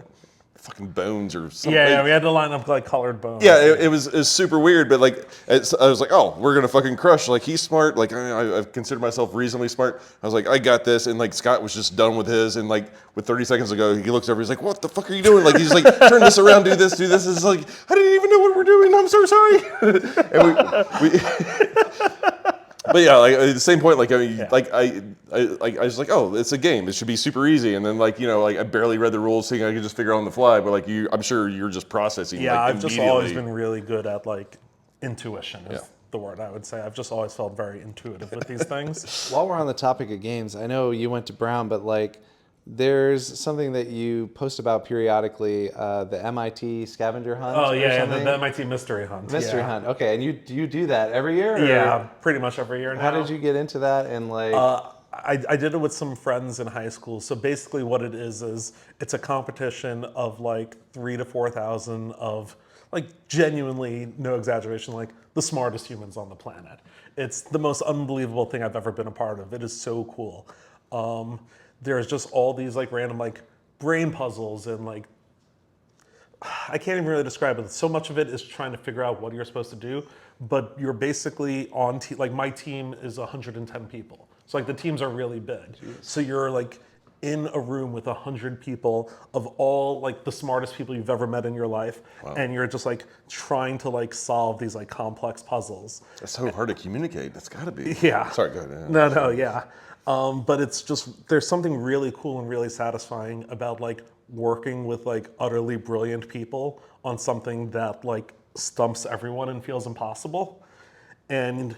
fucking bones or something. Yeah, we had to line up like colored bones. Yeah, it was super weird, but like I was like, oh, we're gonna fucking crush. Like he's smart. Like I've considered myself reasonably smart. I was like, I got this. And like Scott was just done with his, and like with 30 seconds ago, he looks over. He's like, what the fuck are you doing? Like he's like, turn this around, do this. It's like I didn't even know what we're doing. I'm so sorry. And we but yeah, like at the same point, like I mean, Yeah. like I was like, oh, it's a game. It should be super easy. And then like like I barely read the rules, thinking I could just figure it on the fly. But like I'm sure you're just processing. Yeah, like, I've just always been really good at like intuition is the word I would say. I've just always felt very intuitive with these things. While we're on the topic of games, I know you went to Brown, but like there's something that you post about periodically, the MIT scavenger hunt. Oh or yeah, something? the MIT mystery hunt. Mystery yeah. hunt. Okay, and you do that every year? Or Yeah, pretty much every year now. How did you get into that? And like, I did it with some friends in high school. So basically what it is it's a competition of like 3,000 to 4,000 of like genuinely, no exaggeration, like the smartest humans on the planet. It's the most unbelievable thing I've ever been a part of. It is so cool. There's just all these like random like brain puzzles and like, I can't even really describe it. So much of it is trying to figure out what you're supposed to do, but you're basically on like my team is 110 people. So like the teams are really big. Jeez. So you're like in a room with 100 people of all like the smartest people you've ever met in your life, and you're just like trying to like solve these like complex puzzles. That's so hard to communicate. That's got to be. Yeah. Sorry, go ahead. No, yeah. But it's just, there's something really cool and really satisfying about like working with like utterly brilliant people on something that like stumps everyone and feels impossible. And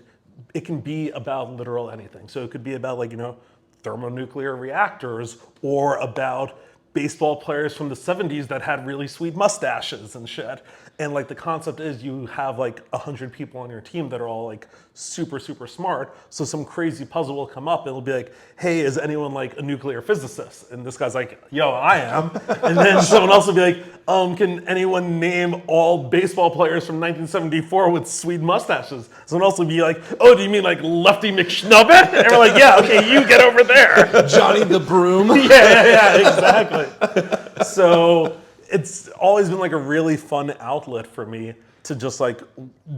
it can be about literal anything. So it could be about like, you know, thermonuclear reactors, or about baseball players from the 70s that had really sweet mustaches and shit. And like the concept is you have like 100 people on your team that are all like super, super smart. So some crazy puzzle will come up and it'll be like, hey, is anyone like a nuclear physicist? And this guy's like, yo, I am. And then someone else will be like, can anyone name all baseball players from 1974 with sweet mustaches? Someone else will be like, oh, do you mean like Lefty McSnubbin? And we're like, yeah, okay, you get over there. Johnny the Broom. Yeah, exactly. So it's always been like a really fun outlet for me to just like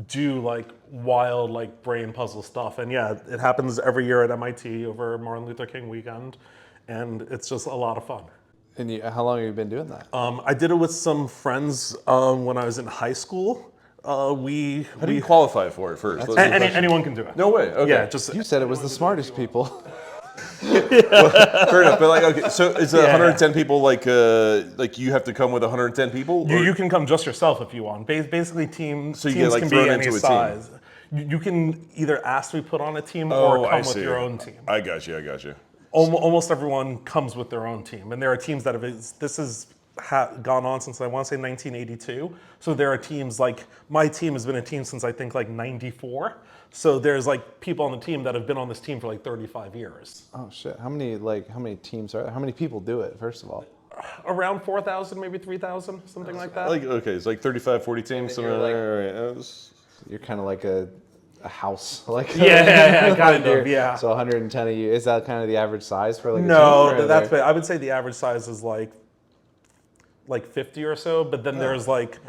do like wild like brain puzzle stuff. And yeah, it happens every year at MIT over Martin Luther King weekend, and it's just a lot of fun. And how long have you been doing that? I did it with some friends when I was in high school. How do you qualify for it first? Anyone can do it. No way. Okay. Yeah, just You said it was the smartest people. Fair enough. But like, okay, so is 110 people like you have to come with 110 people? You can come just yourself if you want. Basically, teams you get, like, can thrown be into any a team. size. You can either ask to be put on a team or come with your own team. I got you. Almost everyone comes with their own team, and there are teams that have. This has gone on since I want to say 1982. So there are teams like my team has been a team since I think like '94. So there's like people on the team that have been on this team for like 35 years. Oh shit! How many teams are? How many people do it? First of all, Around 4,000, maybe 3,000, something like that. Like, okay, it's like 35, 40 teams. Somewhere you're like- there. Right. you're kind of like a house, like Yeah, kind of, yeah. So 110 of you. Is that kind of the average size for like a team? No, or that's there- I would say the average size is like 50 or so, but then there's like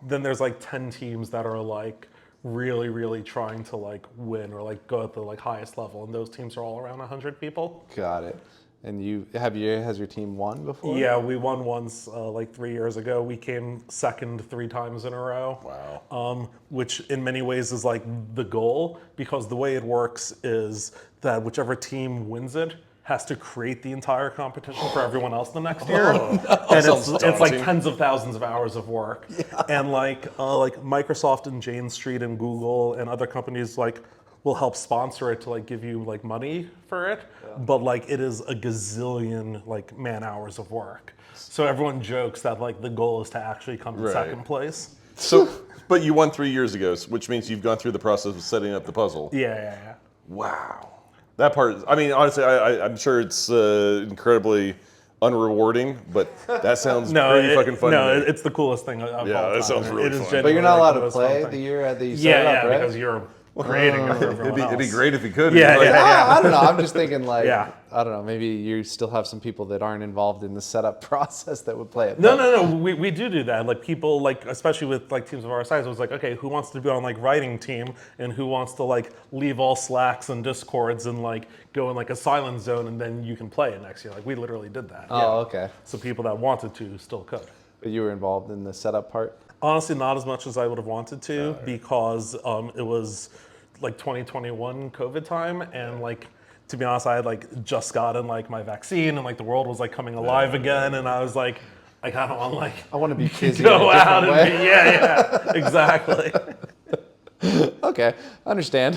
10 teams that are like really, really trying to like win or like go at the like highest level, and those teams are all around 100 people. Got it. And has your team won before? Yeah, we won once like 3 years ago. We came second 3 times in a row. Wow. Which in many ways is like the goal, because the way it works is that whichever team wins it has to create the entire competition for everyone else the next year. And it's like daunting. tens of thousands of hours of work. And like Microsoft and Jane Street and Google and other companies like will help sponsor it to like give you like money for it. But like it is a gazillion like man hours of work. So everyone jokes that like the goal is to actually come in second place. So, but you won 3 years ago, which means you've gone through the process of setting up the puzzle. Yeah. Wow. That part, I mean, honestly, I'm sure it's incredibly unrewarding, but that sounds pretty fucking fun. No, to me. it's the coolest thing of all Yeah, that time. sounds really It is fun. But you're not genuinely allowed the to most fun play thing. the year that you set it up, right? Because you're creating it for everyone It'd be else. great if you could. Yeah, Like, yeah. I don't know. I'm just thinking like, Yeah. I don't know. Maybe you still have some people that aren't involved in the setup process that would play it. No. We do that. Like people, like especially with like teams of our size, it was like, okay, who wants to be on like writing team, and who wants to like leave all Slacks and Discords and like go in like a silent zone, and then you can play it next year. Like we literally did that. Oh, okay. So people that wanted to still could. But you were involved in the setup part. Honestly, not as much as I would have wanted to, because it was like 2021 COVID time, and like to be honest, I had like just gotten like my vaccine, and like the world was like coming alive again, and I was like I don't want like I want to be busy. go in a out different and way. be, yeah, exactly. Okay, I understand.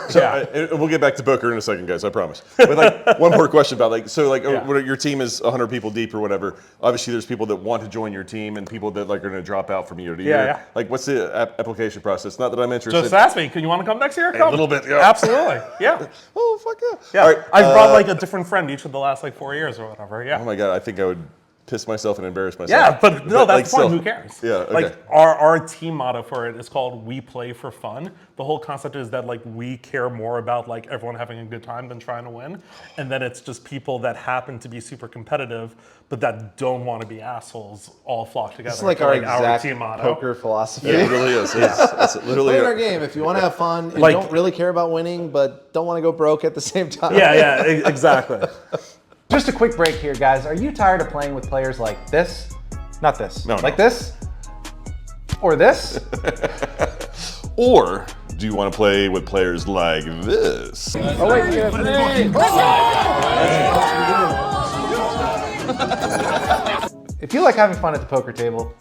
So we'll get back to poker in a second, guys. I promise. But like one more question about like your team is 100 people deep or whatever. Obviously, there's people that want to join your team and people that like are going to drop out from year to year. Yeah. Like, what's the application process? Not that I'm interested. Just ask me. Can you want to come next year? Come. A little bit. Yeah. Absolutely. Yeah. Oh fuck yeah! Yeah. All right, I've brought like a different friend each of the last like 4 years or whatever. Yeah. Oh my god, I think I would piss myself and embarrass myself. Yeah, but no, that's like, fun. still. Who cares? Yeah, okay. Like our team motto for it is called "We Play for Fun." The whole concept is that like we care more about like everyone having a good time than trying to win, and then it's just people that happen to be super competitive, but that don't want to be assholes all flock together. It's like for, our our exact team motto. poker philosophy. It really is. It's literally. Play in our game if you want to have fun. And Like- don't really care about winning, but don't want to go broke at the same time. Yeah, exactly. Just a quick break here, guys. Are you tired of playing with players like this? Not this. No, like no. this? Or this? Or do you want to play with players like this? Oh, wait. If you like having fun at the poker table,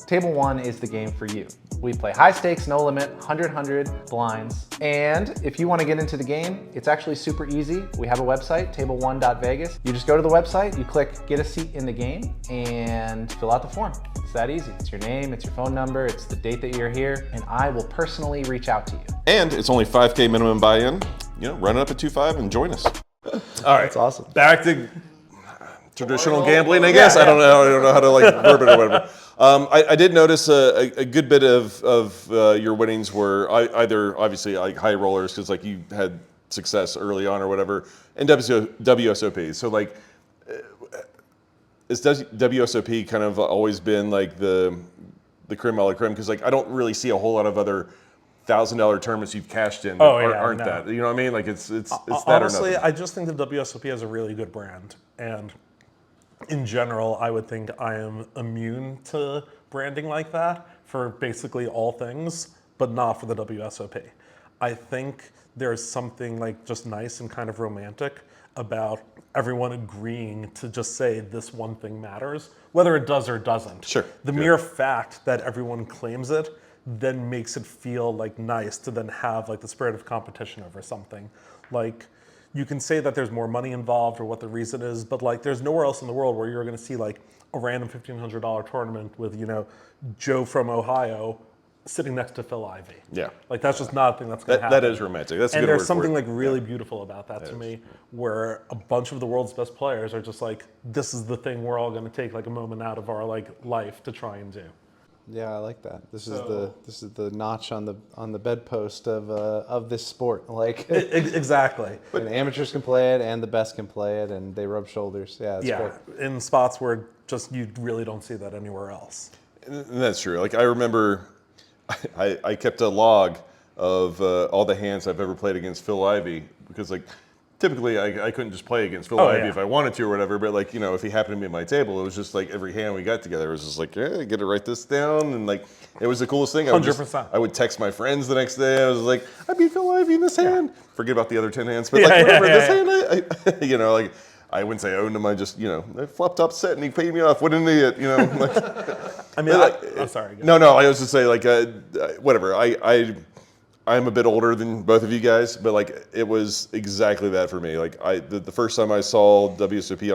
Table 1 is the game for you. We play high stakes, no limit, 100 blinds. And if you want to get into the game, it's actually super easy. We have a website, table1.vegas. You just go to the website, you click get a seat in the game, and fill out the form. It's that easy. It's your name, it's your phone number, it's the date that you're here, and I will personally reach out to you. And it's only $5K minimum buy-in. Run it up at 2.5 and join us. All right. It's awesome. Back to traditional gambling, I guess. I don't know how to verb it or whatever. I did notice a good bit of your winnings were either obviously like high rollers because like you had success early on or whatever, and WSOP. So like, is WSOP kind of always been like the creme a la creme? Because like I don't really see a whole lot of other $1,000 tournaments you've cashed in that aren't that. You know what I mean? Like it's that honestly, or nothing. I just think the WSOP has a really good brand, and in general, I would think I am immune to branding like that for basically all things, but not for the WSOP. I think there's something like just nice and kind of romantic about everyone agreeing to just say this one thing matters, whether it does or doesn't. Sure. The mere fact that everyone claims it then makes it feel like nice to then have like the spirit of competition over something. Like, you can say that there's more money involved or what the reason is, but like there's nowhere else in the world where you're going to see like a random $1,500 tournament with, Joe from Ohio sitting next to Phil Ivey. Yeah. Like that's just not a thing that's going to happen. That is romantic. That's a and good there's word something for it. like really beautiful about that to me, where a bunch of the world's best players are just like, this is the thing we're all going to take like a moment out of our like life to try and do. Yeah, I like that. This is the notch on the bedpost of this sport. Like Exactly. and amateurs can play it, and the best can play it, and they rub shoulders. Yeah, it's great. In spots where just you really don't see that anywhere else. And that's true. Like I remember, I kept a log of all the hands I've ever played against Phil Ivey because like typically I couldn't just play against Phil Ivey if I wanted to or whatever. But like if he happened to be at my table, it was just like every hand we got together was just like I get to write this down, and like it was the coolest thing. 100%. I would text my friends the next day. I was like, I beat Phil Ivey in this hand. Forget about the other 10 hands, but like whatever this hand, I like. I wouldn't say I owned him. I just, I flopped up set and he paid me off. What an idiot, Like, I mean, I'm sorry. No, I was just saying, like, whatever. I'm a bit older than both of you guys, but like, it was exactly that for me. Like, the first time I saw WSOP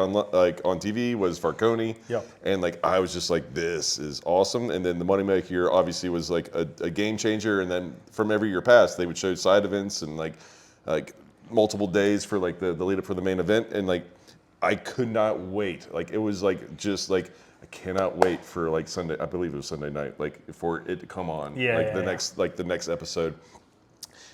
on TV was Farconi, and like, I was just like, this is awesome. And then the Moneymaker year obviously was like a game changer. And then from every year past, they would show side events and like multiple days for like the lead up for the main event, and like. I could not wait. Like it was like just like I cannot wait for like Sunday. I believe it was Sunday night. Like for it to come on. The next episode.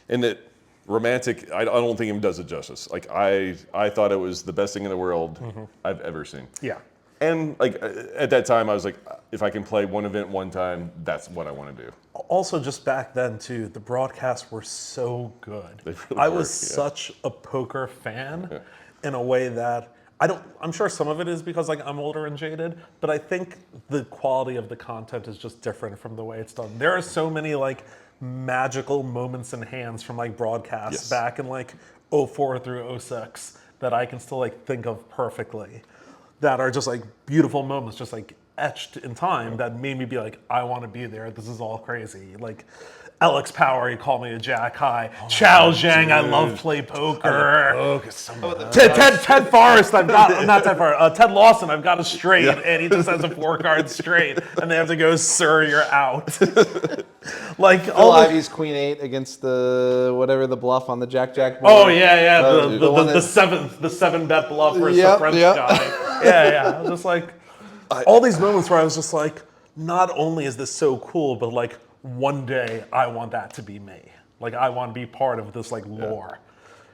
And it romantic. I don't think it does it justice. Like I thought it was the best thing in the world I've ever seen. Yeah. And like at that time, I was like, if I can play one event one time, that's what I want to do. Also, just back then too, the broadcasts were so good. They really I were, was such a poker fan in a way that. I'm sure some of it is because like I'm older and jaded, but I think the quality of the content is just different from the way it's done. There are so many like magical moments in hands from like broadcasts back in like 04 through 06 that I can still like think of perfectly, that are just like beautiful moments, just like etched in time that made me be like, I want to be there. This is all crazy. Like Alex Power, he called me a jack high. Chow Zhang, dude. I love play poker. Ted Forrest, Ted Lawson, I've got a straight, and he just has a 4-card straight, and they have to go, sir, you're out. Like Phil Ivey's Queen 8 against the whatever the bluff on the Jack board. Oh yeah, the 7-bet bluff versus the French guy. Yeah, just like all these moments where I was just like, not only is this so cool, but like. One day I want that to be me. Like I want to be part of this like lore.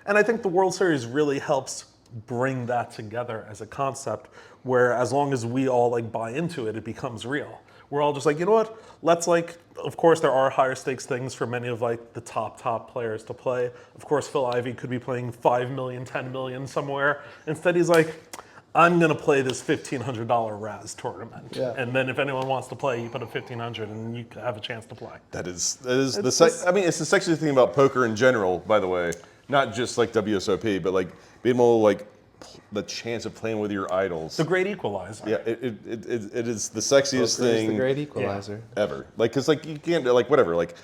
And I think the World Series really helps bring that together as a concept where as long as we all like buy into it, it becomes real. we're all just like, you know what? Let's like, of course, there are higher stakes things for many of like the top players to play. Of course, Phil Ivey could be playing 5 million, 10 million somewhere. Instead, he's like, I'm gonna play this $1,500 Raz tournament, and then if anyone wants to play, you put up $1,500 and you have a chance to play. That is I mean, it's the sexy thing about poker in general, by the way. Not just like WSOP, but like being able to like the chance of playing with your idols. The great equalizer. Yeah, it is the sexiest Poker is thing the great equalizer. ever. Like, cause like you can't like whatever. Like,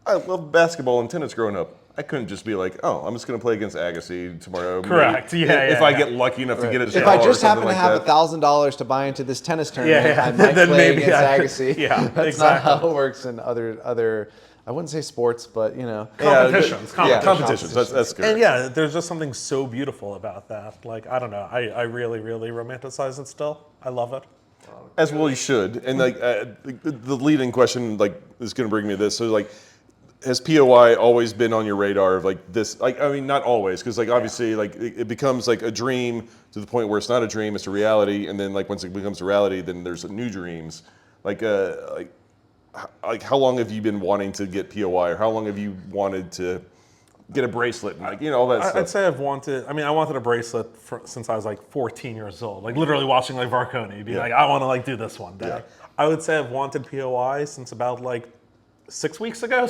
I love basketball and tennis growing up. I couldn't just be like, oh, I'm just gonna play against Agassi tomorrow. Correct. Maybe, Yeah, if yeah, I yeah. get lucky enough to get a shot. If I just or something happen to like have that. $1,000 to buy into this tennis tournament, yeah. I might Then play maybe against I could- Agassi. yeah, That's exactly. not how it works in other. I wouldn't say sports, but you know. Competitions. Competitions. That's good. And yeah, there's just something so beautiful about that. Like, I don't know, I really, really romanticize it still. I love it. As well, you should. And like the leading question, like, is going to bring me to this. So like, has POI always been on your radar of like this? Like, I mean, not always, because like obviously, like it becomes like a dream to the point where it's not a dream, it's a reality. And then like once it becomes a reality, then there's new dreams. Like how long have you been wanting to get POI, or how long have you wanted to get a bracelet, and like, you know, all that stuff? I'd say I wanted a bracelet since I was like 14 years old. Like literally watching like Varconi, be like, I want to like do this one day. Yeah. I would say I've wanted POI since about like 7 weeks ago.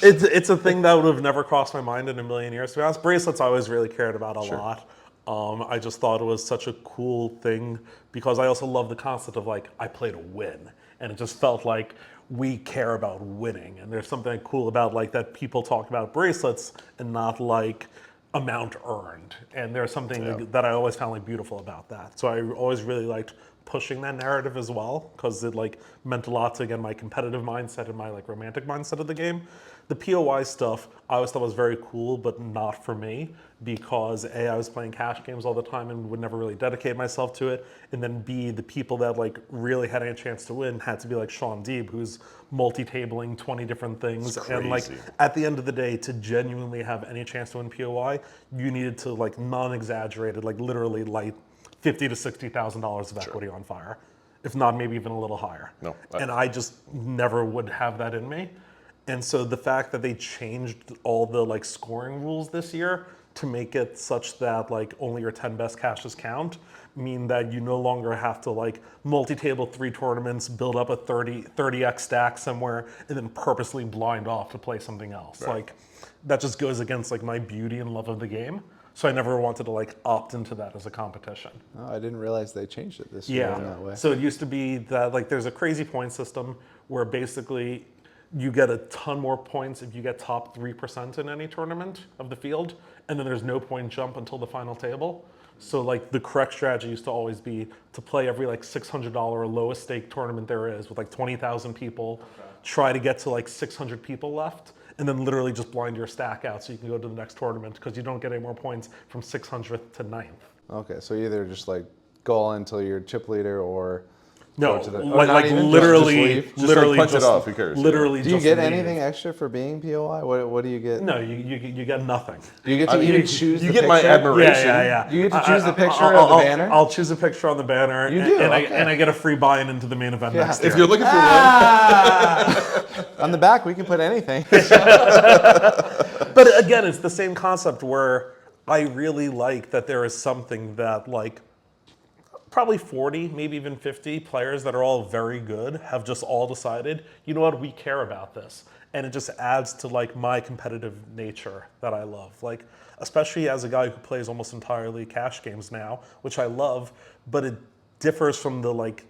It's a thing that would have never crossed my mind in a million years. To be honest, bracelets I always really cared about a lot. I just thought it was such a cool thing because I also love the concept of like, I play to win. And it just felt like we care about winning. And there's something cool about like that people talk about bracelets and not like amount earned. And there's something that I always found like beautiful about that. So I always really liked pushing that narrative as well, because it like meant a lot to, again, my competitive mindset and my like romantic mindset of the game. The POI stuff I always thought was very cool, but not for me, because A, I was playing cash games all the time and would never really dedicate myself to it, and then B, the people that like really had a chance to win had to be like Sean Deeb, who's multi-tabling 20 different things, and like at the end of the day, to genuinely have any chance to win POI, you needed to like non-exaggerated, like literally light $50,000 to $60,000 of equity on fire, if not maybe even a little higher. No, and I just never would have that in me. And so the fact that they changed all the like scoring rules this year to make it such that like only your 10 best cashes count mean that you no longer have to like multi-table 3 tournaments, build up a 30x stack somewhere, and then purposely blind off to play something else. Right. Like that just goes against like my beauty and love of the game. So I never wanted to like opt into that as a competition. Oh, I didn't realize they changed it this year in that way. So it used to be that like there's a crazy point system where basically you get a ton more points if you get top 3% in any tournament of the field, and then there's no point jump until the final table. So like the correct strategy used to always be to play every like $600 lowest stake tournament there is with like 20,000 people, try to get to like 600 people left, and then literally just blind your stack out so you can go to the next tournament, because you don't get any more points from 600th to 9th. Okay, so either just like go all in until you're chip leader, or No, go to the, like even? literally, Just like literally punch it off, who cares? Literally, do you just get leave. anything extra for being POI? What do you get? No, you get nothing. Do you get to even choose? You the get my picture? admiration. Yeah. You get to choose the picture I'll- of the I'll- banner? I'll choose a picture on the banner. You do, and, okay. I get a free buy-in into the main event next year. If you're looking for On the back, we can put anything. But again, it's the same concept where I really like that there is something that like probably 40, maybe even 50 players that are all very good have just all decided, you know what, we care about this. And it just adds to like my competitive nature that I love. Like, especially as a guy who plays almost entirely cash games now, which I love, but it differs from the like,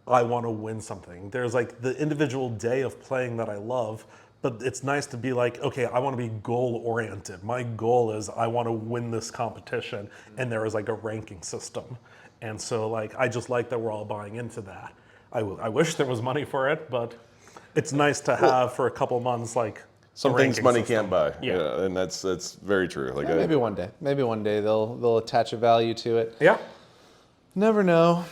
I want to win something. There's like the individual day of playing that I love, but it's nice to be like, okay, I want to be goal oriented. My goal is I want to win this competition, and there is like a ranking system. And so like, I just like that we're all buying into that. I wish there was money for it, but it's nice to have for a couple months, like some a things ranking money system. can't buy. Yeah. And that's very true. Like Maybe one day. Maybe one day they'll attach a value to it. Yeah, Never know.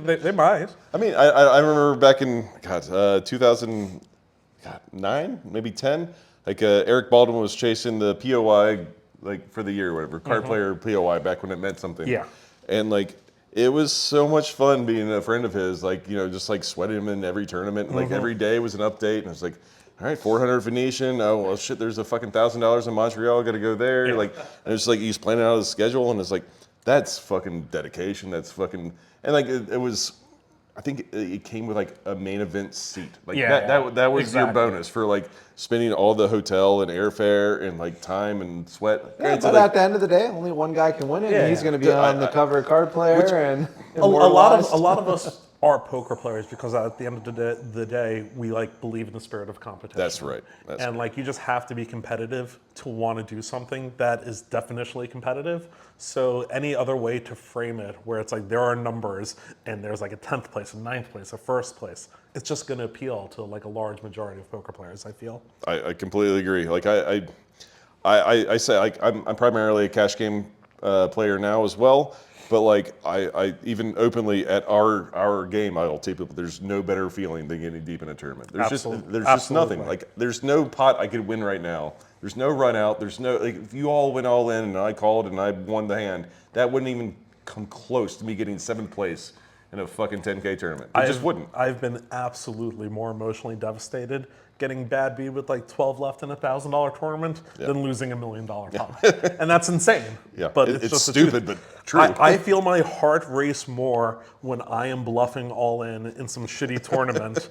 they might. I mean, I remember back in 2009, maybe 10. Like Eric Baldwin was chasing the POI like for the year, or whatever, card player POI back when it meant something. Yeah. And like It was so much fun being a friend of his, like, you know, just like sweating him in every tournament. And, like every day was an update. And I was like, all right, 400 Venetian. Oh, well, shit, there's a fucking $1,000 in Montreal. Got to go there. Yeah. Like, and it's like he's planning out his schedule. And it's like, that's fucking dedication. That's fucking, and like it was, I think it came with like a main event seat. Like that was Exactly. your bonus for like spending all the hotel and airfare and like time and sweat. Yeah, Granted, but like, at the end of the day, only one guy can win it, Yeah, and he's yeah. going to be on the cover of Card Player and A lot immortalized. of us are poker players because at the end of the day, we like believe in the spirit of competition. That's right. And like you just have to be competitive to want to do something that is definitionally competitive. So any other way to frame it, where it's like there are numbers and there's like a 10th place, a 9th place, a 1st place, it's just going to appeal to like a large majority of poker players, I feel. I completely agree. Like I say, like I'm primarily a cash game player now as well. But like I even openly at our game, I'll tell people there's no better feeling than getting deep in a tournament. There's just Absolutely. nothing. Like there's no pot I could win right now. There's no run out. There's no, like, if you all went all in and I called and I won the hand, that wouldn't even come close to me getting 7th place in a fucking 10K tournament. It just wouldn't. I've been absolutely more emotionally devastated getting bad beat with like 12 left in a $1,000 tournament than losing $1 million pot. And that's insane. Yeah, But it's just the stupid, truth. but true. I feel my heart race more when I am bluffing all in some shitty tournament,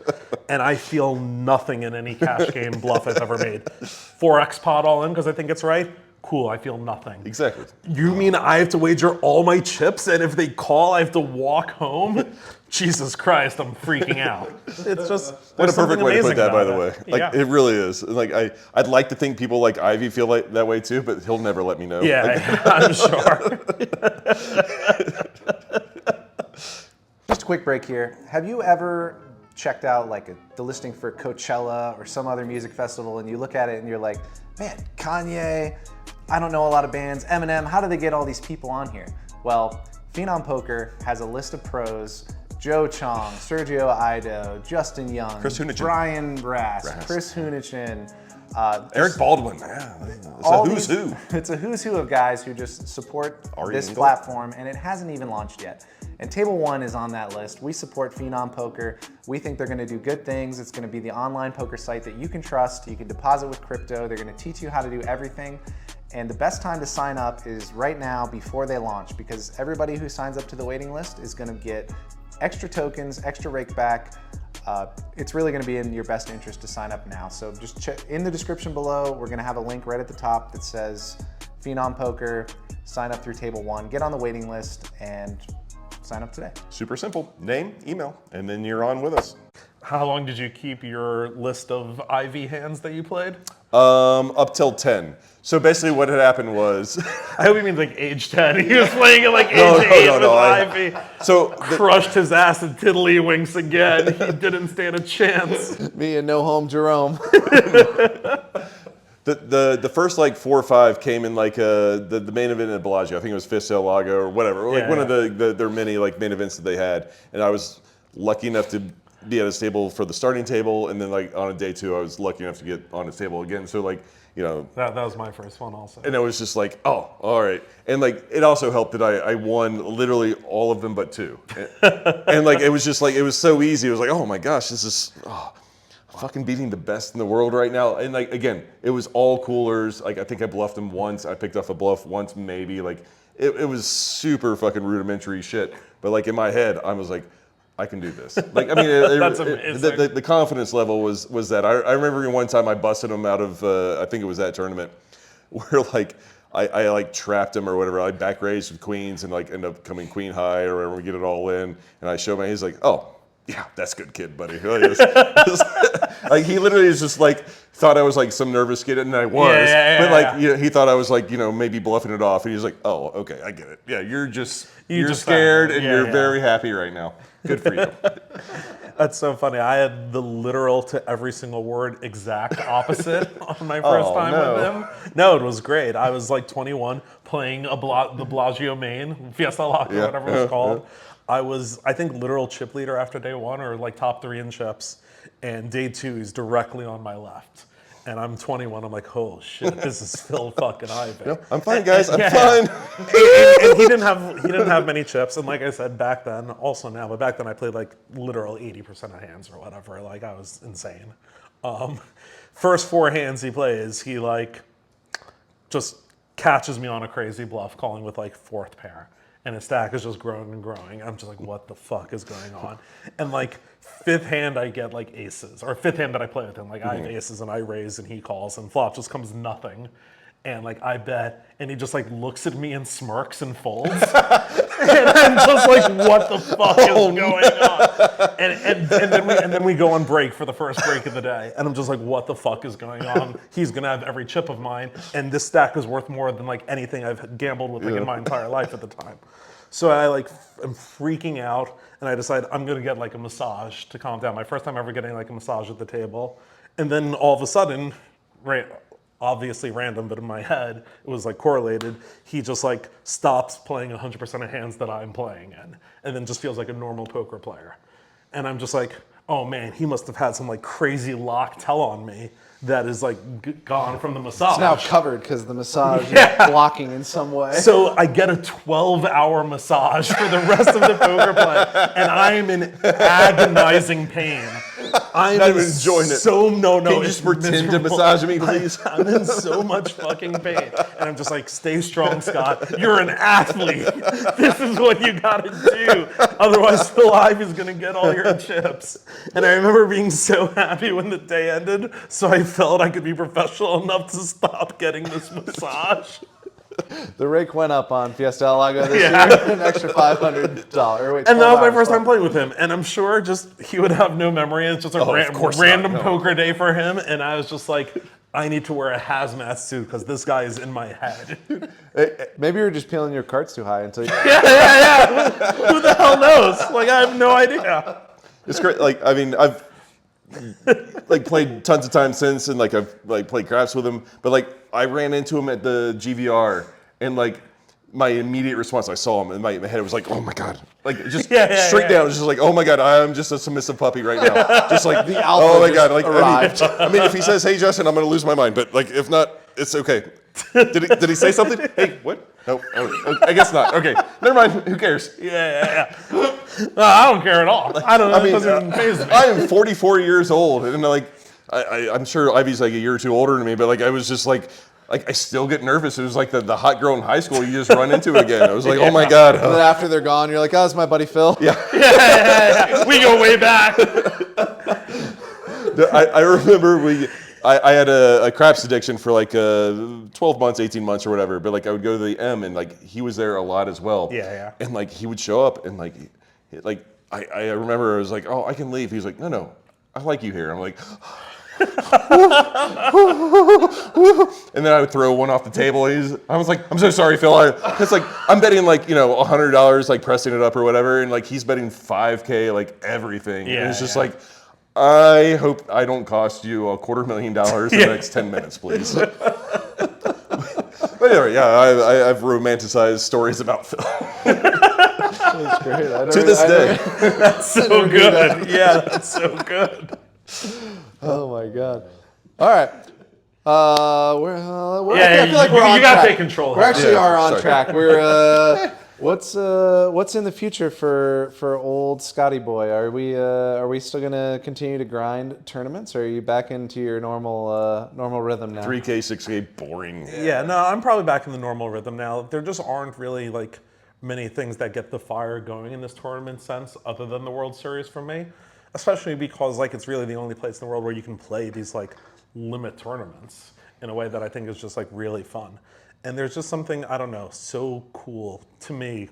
and I feel nothing in any cash game bluff I've ever made. 4x pot all in because I think it's right. Cool, I feel nothing. Exactly. You mean I have to wager all my chips, and if they call, I have to walk home? Jesus Christ, I'm freaking out. It's just What a perfect way to put that, by the about way. it. Like Yeah. it really is. Like I'd like to think people like Ivy feel like that way too, but he'll never let me know. Yeah, Like, I'm sure. Just a quick break here. Have you ever checked out like the listing for Coachella or some other music festival and you look at it and you're like, man, Kanye, I don't know a lot of bands, Eminem, how do they get all these people on here? Well, Phenom Poker has a list of pros. Joe Chong, Sergio Ido, Justin Young, Chris Hunichin. Brian Brass, Chris Hunichin, Eric Baldwin. Yeah, it's all a who's these- who. It's a who's who of guys who just support Ari this Engel. platform, and it hasn't even launched yet. And Table One is on that list. We support Phenom Poker. We think they're going to do good things. It's going to be the online poker site that you can trust. You can deposit with crypto. They're going to teach you how to do everything. And the best time to sign up is right now before they launch, because everybody who signs up to the waiting list is going to get extra tokens, extra rake back. It's really going to be in your best interest to sign up now. So just check in the description below. We're going to have a link right at the top that says Phenom Poker. Sign up through Table One, get on the waiting list, and sign up today. Super simple. Name, email, and then you're on with us. How long did you keep your list of IV hands that you played? Up till 10. So basically what had happened was I hope he means like age 10. He was playing at like age No, 8 no, with no, Ivy. so Crushed his ass and tiddlywinks again. He didn't stand a chance. Me and No Home Jerome. the first like 4 or 5 came in like the main event at Bellagio. I think it was Fist El Lago or whatever. Like Yeah, one of their many like main events that they had. And I was lucky enough to be at his table for the starting table, and then like on a day 2 I was lucky enough to get on his table again. So like, you know, That was my first one also. and it was just like, oh, all right. And like, it also helped that I won literally all of them but 2. And like, it was just like, it was so easy. It was like, oh my gosh, this is fucking beating the best in the world right now. And like, again, it was all coolers. Like, I think I bluffed him once. I picked off a bluff once, maybe. Like, it was super fucking rudimentary shit. But like, in my head, I was like, I can do this. Like, I mean, That's amazing. the confidence level was that. I remember one time I busted him out of, I think it was that tournament, where like, I like trapped him or whatever. I back raised with queens and like end up coming queen high or whatever. We get it all in, and I show him. He's like, "Oh, yeah, that's good, kid, buddy." Like he literally is just like thought I was like some nervous kid, and I was. But like, you know, he thought I was like, you know, maybe bluffing it off, and he's like, "Oh, okay, I get it. Yeah, you're just scared and you're very happy right now. Good for you." That's so funny. I had the literal to every single word exact opposite on my first time with him. No, it was great. I was like 21 playing the Bellagio main, Fiesta Locker, whatever it was called. I was, I think, literal chip leader after day 1 or like top 3 in chips. And day 2 is directly on my left. And I'm 21. I'm like, oh shit, this is Phil fucking Ivey. No, I'm fine, guys. I'm Yeah. fine. And he didn't have many chips. And like I said back then, also now, but back then I played like literal 80% of hands or whatever. Like I was insane. First 4 hands he plays, he like just catches me on a crazy bluff, calling with like 4th pair. And his stack is just growing and growing. I'm just like, what the fuck is going on? And like 5th hand, I get like aces, or 5th hand that I play with him, like I have aces and I raise and he calls, and flop just comes nothing. And like I bet, and he just like looks at me and smirks and folds. And I'm just like, what the fuck is going on? And then we go on break for the first break of the day. And I'm just like, what the fuck is going on? He's gonna have every chip of mine, and this stack is worth more than like anything I've gambled with like in my entire life at the time. So I like am freaking out, and I decide I'm gonna get like a massage to calm down. My first time ever getting like a massage at the table, and then all of a sudden, right. Obviously random, but in my head, it was like correlated. He just like stops playing 100% of hands that I'm playing in, and then just feels like a normal poker player. And I'm just like, oh man, he must have had some like crazy lock tell on me that is like gone from the massage. It's now covered because the massage is blocking in some way. So I get a 12-hour massage for the rest of the poker play, and I am in agonizing pain. I'm Not even enjoying it. No. Can you just pretend to massage me, please? I'm in so much fucking pain. And I'm just like, stay strong, Scott. You're an athlete. This is what you gotta do. Otherwise, Phil Ivey's gonna get all your chips. And I remember being so happy when the day ended, so I felt I could be professional enough to stop getting this massage. The rake went up on Fiesta El Lago this year, an extra $500. Wait, And that was my 12 first hours. time playing with him. And I'm sure just he would have no memory. It's just a of course not, random no. poker day for him. And I was just like, I need to wear a hazmat suit because this guy is in my head. Maybe you were just peeling your cards too high until you... Who the hell knows? Like, I have no idea. It's great. Like, I mean, I've like played tons of times since, and like I've like played craps with him. But like, I ran into him at the GVR, and like my immediate response, I saw him, and my head was like, oh my god, like just straight down, it was just like, oh my god, I'm just a submissive puppy right now, just like The alpha oh my just god, like arrived. I mean, if he says, hey Justin, I'm gonna lose my mind, but like if not, it's okay. Did he say something? Hey, what? No, oh, I guess not. Okay, never mind. Who cares? Yeah. I don't care at all. I don't know. I mean, it doesn't faze me. I am 44 years old, and like, I'm sure Ivy's like a year or two older than me, but like, I was just like I still get nervous. It was like the hot girl in high school you just run into again. I was like, oh my god. And then after they're gone, you're like, oh, it's my buddy Phil. Yeah. We go way back. I remember I had a craps addiction for like 12 months, 18 months or whatever, but like I would go to the M, and like he was there a lot as well. Yeah. And like he would show up, and like I remember I was like, oh, I can leave. He was like, no, I like you here. I'm like, and then I would throw one off the table. I was like, I'm so sorry, Phil. It's like I'm betting like $100 like pressing it up or whatever, and like he's betting $5K like everything. Yeah, and it's just yeah. like, I hope I don't cost you $250,000 in the next 10 minutes, please. But anyway, yeah, I've romanticized stories about Phil. That's great. To this day. That's so good. Yeah, that's so good. Oh my god. All right. I Yeah, feel like we're on you gotta track. take control. We actually are on sorry. track. We're what's in the future for old Scotty boy? Are we still gonna continue to grind tournaments, or are you back into your normal rhythm now? 3K, 6K, boring. Yeah, no, I'm probably back in the normal rhythm now. There just aren't really like many things that get the fire going in this tournament sense other than the World Series for me. Especially because like it's really the only place in the world where you can play these like limit tournaments in a way that I think is just like really fun. And there's just something, I don't know, so cool to me.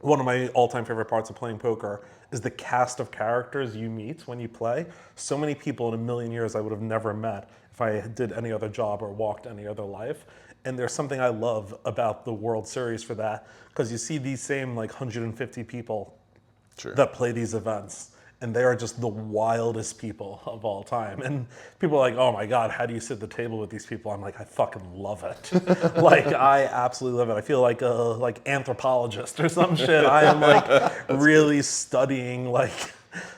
One of my all-time favorite parts of playing poker is the cast of characters you meet when you play. So many people in a million years I would have never met if I did any other job or walked any other life. And there's something I love about the World Series for that, because you see these same like 150 people that play these events. And they are just the wildest people of all time. And people are like, oh my God, how do you sit at the table with these people? I'm like, I fucking love it. Like, I absolutely love it. I feel like a anthropologist or some shit. I am like really studying like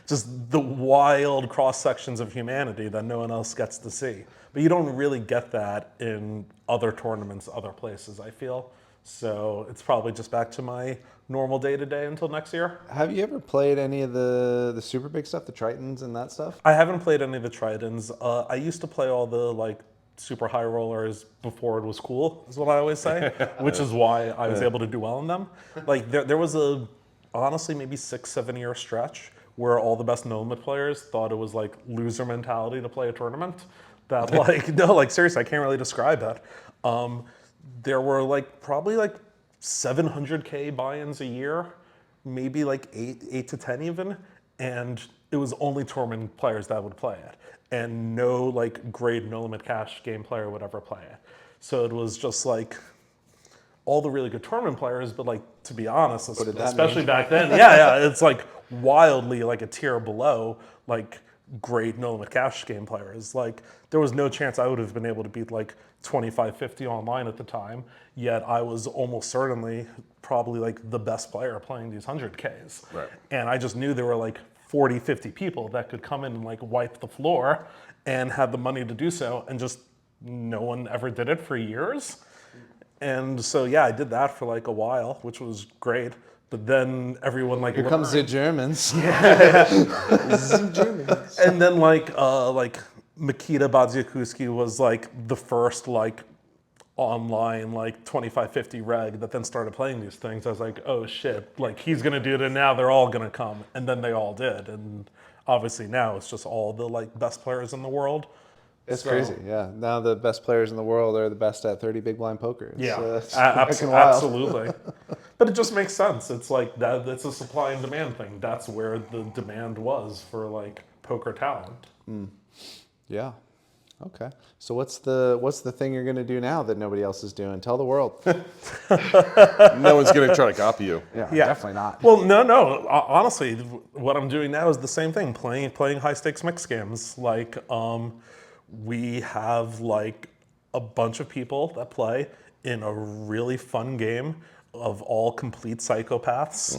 just the wild cross sections of humanity that no one else gets to see. But you don't really get that in other tournaments, other places, I feel. So it's probably just back to my normal day-to-day until next year. Have you ever played any of the super big stuff, the Tritons and that stuff? I haven't played any of the Tritons. I used to play all the like super high rollers before it was cool, is what I always say, which is why I was able to do well in them. Like there was honestly maybe 6-7 year stretch where all the best no limit players thought it was like loser mentality to play a tournament. That like no, like seriously, I can't really describe that. There were like probably like 700K buy-ins a year, maybe like 8 to 10 even, and it was only tournament players that would play it, and no like great no limit cash game player would ever play it. So it was just like all the really good tournament players, but like to be honest, especially back then, yeah, it's like wildly like a tier below like great no limit cash game players. Like there was no chance I would have been able to beat like 25-50 online at the time, yet I was almost certainly probably like the best player playing these 100Ks. Right. And I just knew there were like 40-50 people that could come in and like wipe the floor and had the money to do so, and just no one ever did it for years. And so yeah, I did that for like a while, which was great. But then everyone like Here comes the Germans. and then like Mikita Badziakuski was like the first like online like 25-50 reg that then started playing these things. I was like, oh shit, like he's gonna do it, and now they're all gonna come. And then they all did. And obviously now it's just all the like best players in the world. It's crazy, yeah. Now the best players in the world are the best at 30 big blind poker. It's fucking wild. Absolutely. But it just makes sense. It's like that. It's a supply and demand thing. That's where the demand was for like poker talent. Yeah. Okay. So what's the thing you're gonna do now that nobody else is doing? Tell the world. No one's going to try to copy you. Yeah, Yeah. definitely not. Well, no. Honestly, what I'm doing now is the same thing. Playing high stakes mix games. Like we have like a bunch of people that play in a really fun game of all complete psychopaths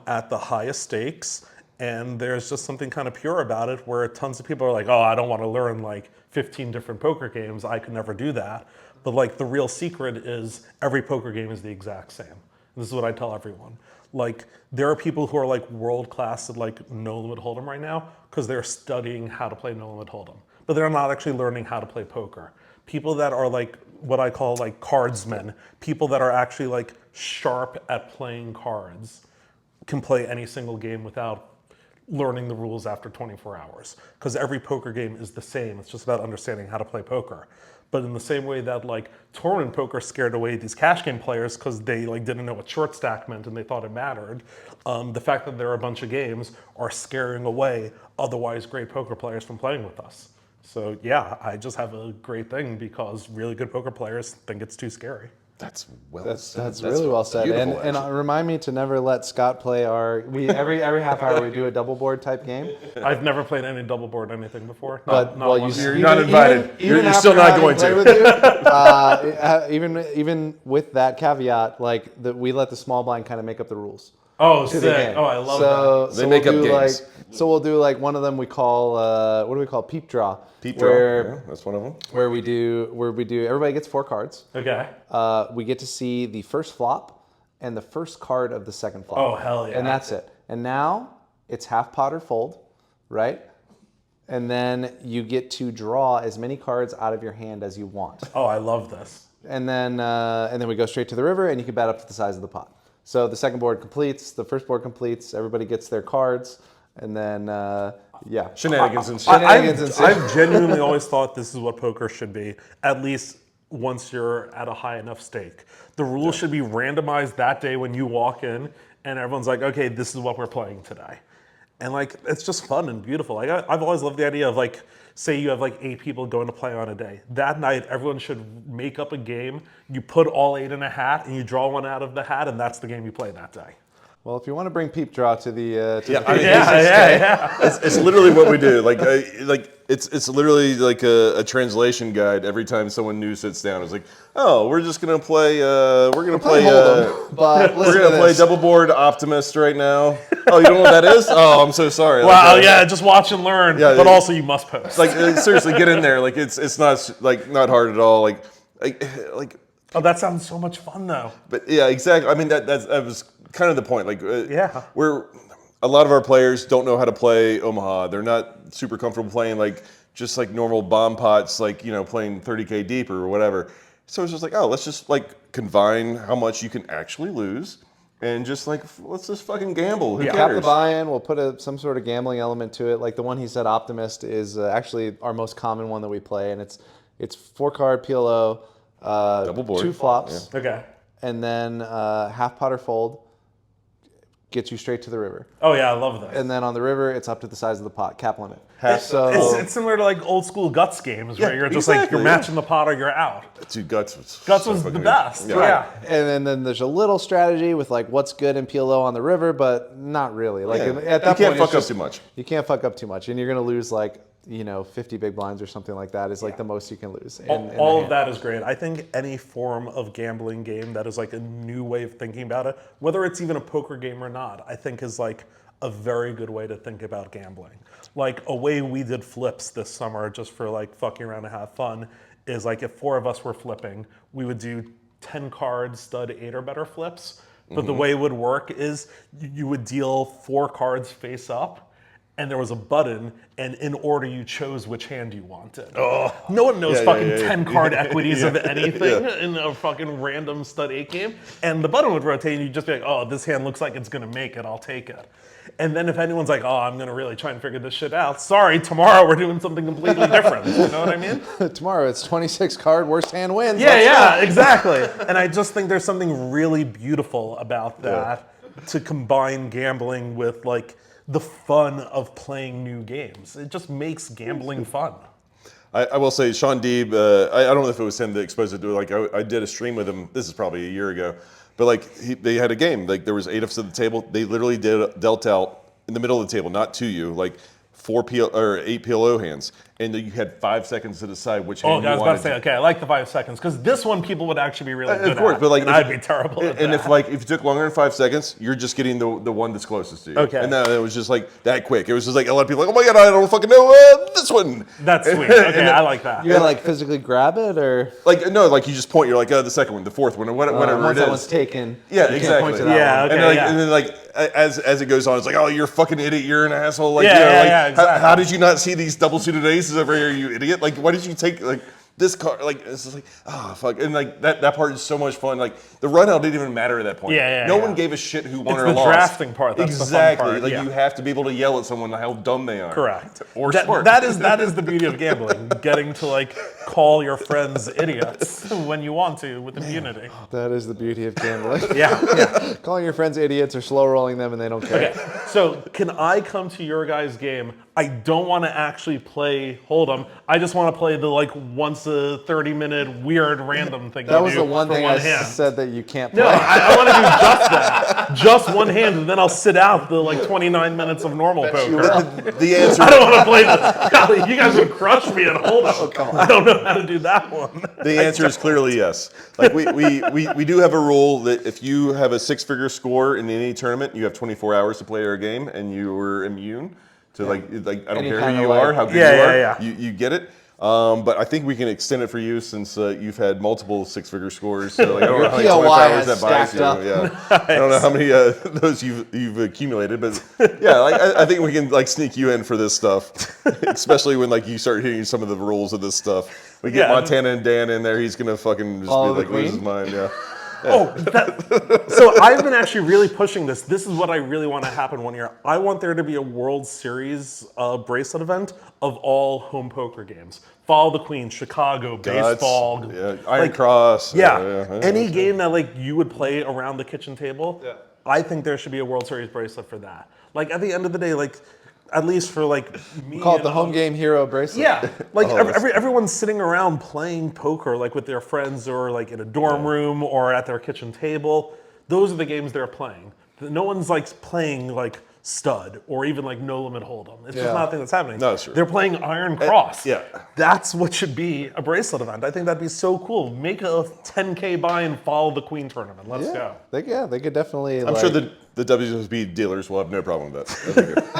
at the highest stakes. And there's just something kind of pure about it where tons of people are like, oh, I don't want to learn like 15 different poker games. I could never do that. But like the real secret is every poker game is the exact same. This is what I tell everyone. Like there are people who are like world class at like no limit hold'em right now because they're studying how to play no limit hold'em, but they're not actually learning how to play poker. People that are like what I call like cardsmen, people that are actually like sharp at playing cards, can play any single game without learning the rules after 24 hours. Because every poker game is the same. It's just about understanding how to play poker. But in the same way that like tournament poker scared away these cash game players because they like didn't know what short stack meant and they thought it mattered, the fact that there are a bunch of games are scaring away otherwise great poker players from playing with us. So yeah, I just have a great thing because really good poker players think it's too scary. That's well said. That's really well said. beautiful, And remind me to never let Scott play every half hour we do a double board type game. I've never played any double board anything before. But well, once. You're not invited. You're still after not going having to. played with you, even with that caveat, like we let the small blind kind of make up the rules. Oh, To the sick. game. Oh, I love that. They make up do games. So we'll do like one of them we call what do we call peep draw? Peep draw. Yeah, that's one of them. Where we do everybody gets 4 cards. Okay. We get to see the first flop and the first card of the second flop. Oh, hell yeah. And that's it. And now it's half pot or fold, right? And then you get to draw as many cards out of your hand as you want. Oh, I love this. And then we go straight to the river, and you can bet up to the size of the pot. So the second board completes, the first board completes, everybody gets their cards, and then yeah. Shenanigans and shit. I've genuinely always thought this is what poker should be, at least once you're at a high enough stake. The rules should be randomized that day when you walk in, and everyone's like, okay, this is what we're playing today. And like, it's just fun and beautiful. Like I've always loved the idea of like, say you have like 8 people going to play on a day. That night, everyone should make up a game. You put all 8 in a hat and you draw one out of the hat, and that's the game you play that day. Well, if you want to bring Peep Draw to the It's literally what we do. Like it's literally like a translation guide every time someone new sits down. It's like, oh, we're just gonna play. We're gonna play. but We're gonna play double board Optimist right now. Oh, you don't know what that is? Oh, I'm so sorry. Wow, yeah, just watch and learn. Yeah, but also you must post. Like seriously, get in there. Like it's not hard at all. Like oh, that sounds so much fun though. But yeah, exactly. I mean that was kind of the point. Like yeah, we're a lot of our players don't know how to play Omaha. They're not super comfortable playing like just like normal bomb pots, like playing 30K deep or whatever. So it's just like, oh, let's just like confine how much you can actually lose, and just like let's just fucking gamble. Who cap cares? the buy-in. We'll put some sort of gambling element to it. Like the one he said, Optimist, is actually our most common one that we play, and it's 4-card PLO, Double board. 2 flops, okay. and then half pot or fold gets you straight to the river. Oh yeah, I love this. And then on the river, it's up to the size of the pot, cap limit. It's similar to like old school Guts games where you're just like you're matching the pot or you're out. Dude, Guts was the best. Yeah. Yeah. And then there's a little strategy with like what's good in PLO on the river, but not really. Like at that you point, can't fuck up too much. You can't fuck up too much, and you're gonna lose like 50 big blinds or something like that is like the most you can lose. All of that is great. I think any form of gambling game that is like a new way of thinking about it, whether it's even a poker game or not, I think is like a very good way to think about gambling. Like a way we did flips this summer just for like fucking around and have fun is like if 4 of us were flipping, we would do 10 card stud 8 or better flips. But the way it would work is you would deal 4 cards face up, and there was a button, and in order you chose which hand you wanted. Oh. No one knows 10 card equities of anything in a fucking random stud 8 game. And the button would rotate, and you'd just be like, oh, this hand looks like it's gonna make it, I'll take it. And then if anyone's like, oh, I'm gonna really try and figure this shit out, sorry, tomorrow we're doing something completely different. You know what I mean? Tomorrow it's 26 card, worst hand wins. Yeah, exactly. And I just think there's something really beautiful about that to combine gambling with like the fun of playing new games. It just makes gambling fun. I will say, Sean Deeb, I don't know if it was him that exposed it to it. Like I did a stream with him. This is probably a year ago, but like they had a game. Like there was 8 of us at the table. They literally dealt out in the middle of the table, not to you, like 8 PLO hands, and you had 5 seconds to decide which hand you wanted. I was about to say, okay, I like the 5 seconds because this one people would actually be really good of course, at, but like and I'd be terrible at and that. if you took longer than 5 seconds, you're just getting the one that's closest to you. Okay. And then it was just like that quick. It was just like a lot of people like, oh my god, I don't fucking know this one. That's sweet. Okay, I like that. You gotta like physically grab it, or Like no, like you just point. You're like, the second one, the fourth one, or whatever once it that is. one's taken. Yeah, you can't exactly. point to that Yeah, one. okay. And then like as it goes on, it's like, oh, you're a fucking idiot. You're an asshole. Like, exactly. How did you not see these double suited aces over here, you idiot? Like, why did you take like this card? Like, it's just like, oh fuck. And like that part is so much fun. Like the run out didn't even matter at that point. No one gave a shit who won It's or the lost. drafting part. That's exactly. the fun part. Like yeah. you have to be able to yell at someone how dumb they are. Correct. Or smart. That is the beauty of gambling. Getting to like call your friends idiots when you want to with impunity. That is the beauty of gambling. Yeah. Calling your friends idiots or slow rolling them and they don't care. Okay. So can I come to your guys' game? I don't want to actually play Hold'em. I just want to play the like once a 30-minute weird random thing. That was the one thing I hand. said that you can't play. No, I want to do just that. Just one hand, and then I'll sit out the like 29 minutes of normal poker. The answer. I don't want to play this. Golly, you guys would crush me at Hold'em. I don't know how to do that one. The answer is clearly yes. Like we do have a rule that if you have a 6-figure score in any tournament, you have 24 hours to play our game, and you were immune to like I don't Any care kind who of you way. are, how good Yeah, you are, you get it. But I think we can extend it for you since you've had multiple 6-figure scores. So like, I don't know how many 24 POY hours has that buys stacked you. up. Yeah. I don't know how many those you've accumulated, but yeah, like, I think we can like sneak you in for this stuff, especially when like you start hearing some of the rules of this stuff. We get Montana and Dan in there, he's gonna fucking just Follow be the like lose his queen? mind. Yeah. So I've been actually really pushing this. This is what I really want to happen one year. I want there to be a World Series bracelet event of all home poker games. Follow the Queen, Chicago, baseball, Iron Cross. Any game that like you would play around the kitchen table. Yeah. I think there should be a World Series bracelet for that. Like at the end of the day, like at least for like me. Call it the home game hero bracelet. Yeah, like everyone's sitting around playing poker like with their friends or like in a dorm room or at their kitchen table. Those are the games they're playing. No one's like playing like stud or even like no limit hold'em. It's just Yeah. not a thing that's happening. No, it's true. They're playing Iron Cross. yeah. That's what should be a bracelet event. I think that'd be so cool. Make a 10K buy and follow the Queen tournament. Let's go. They could definitely. I'm sure the WSOP dealers will have no problem with that. That'd be good.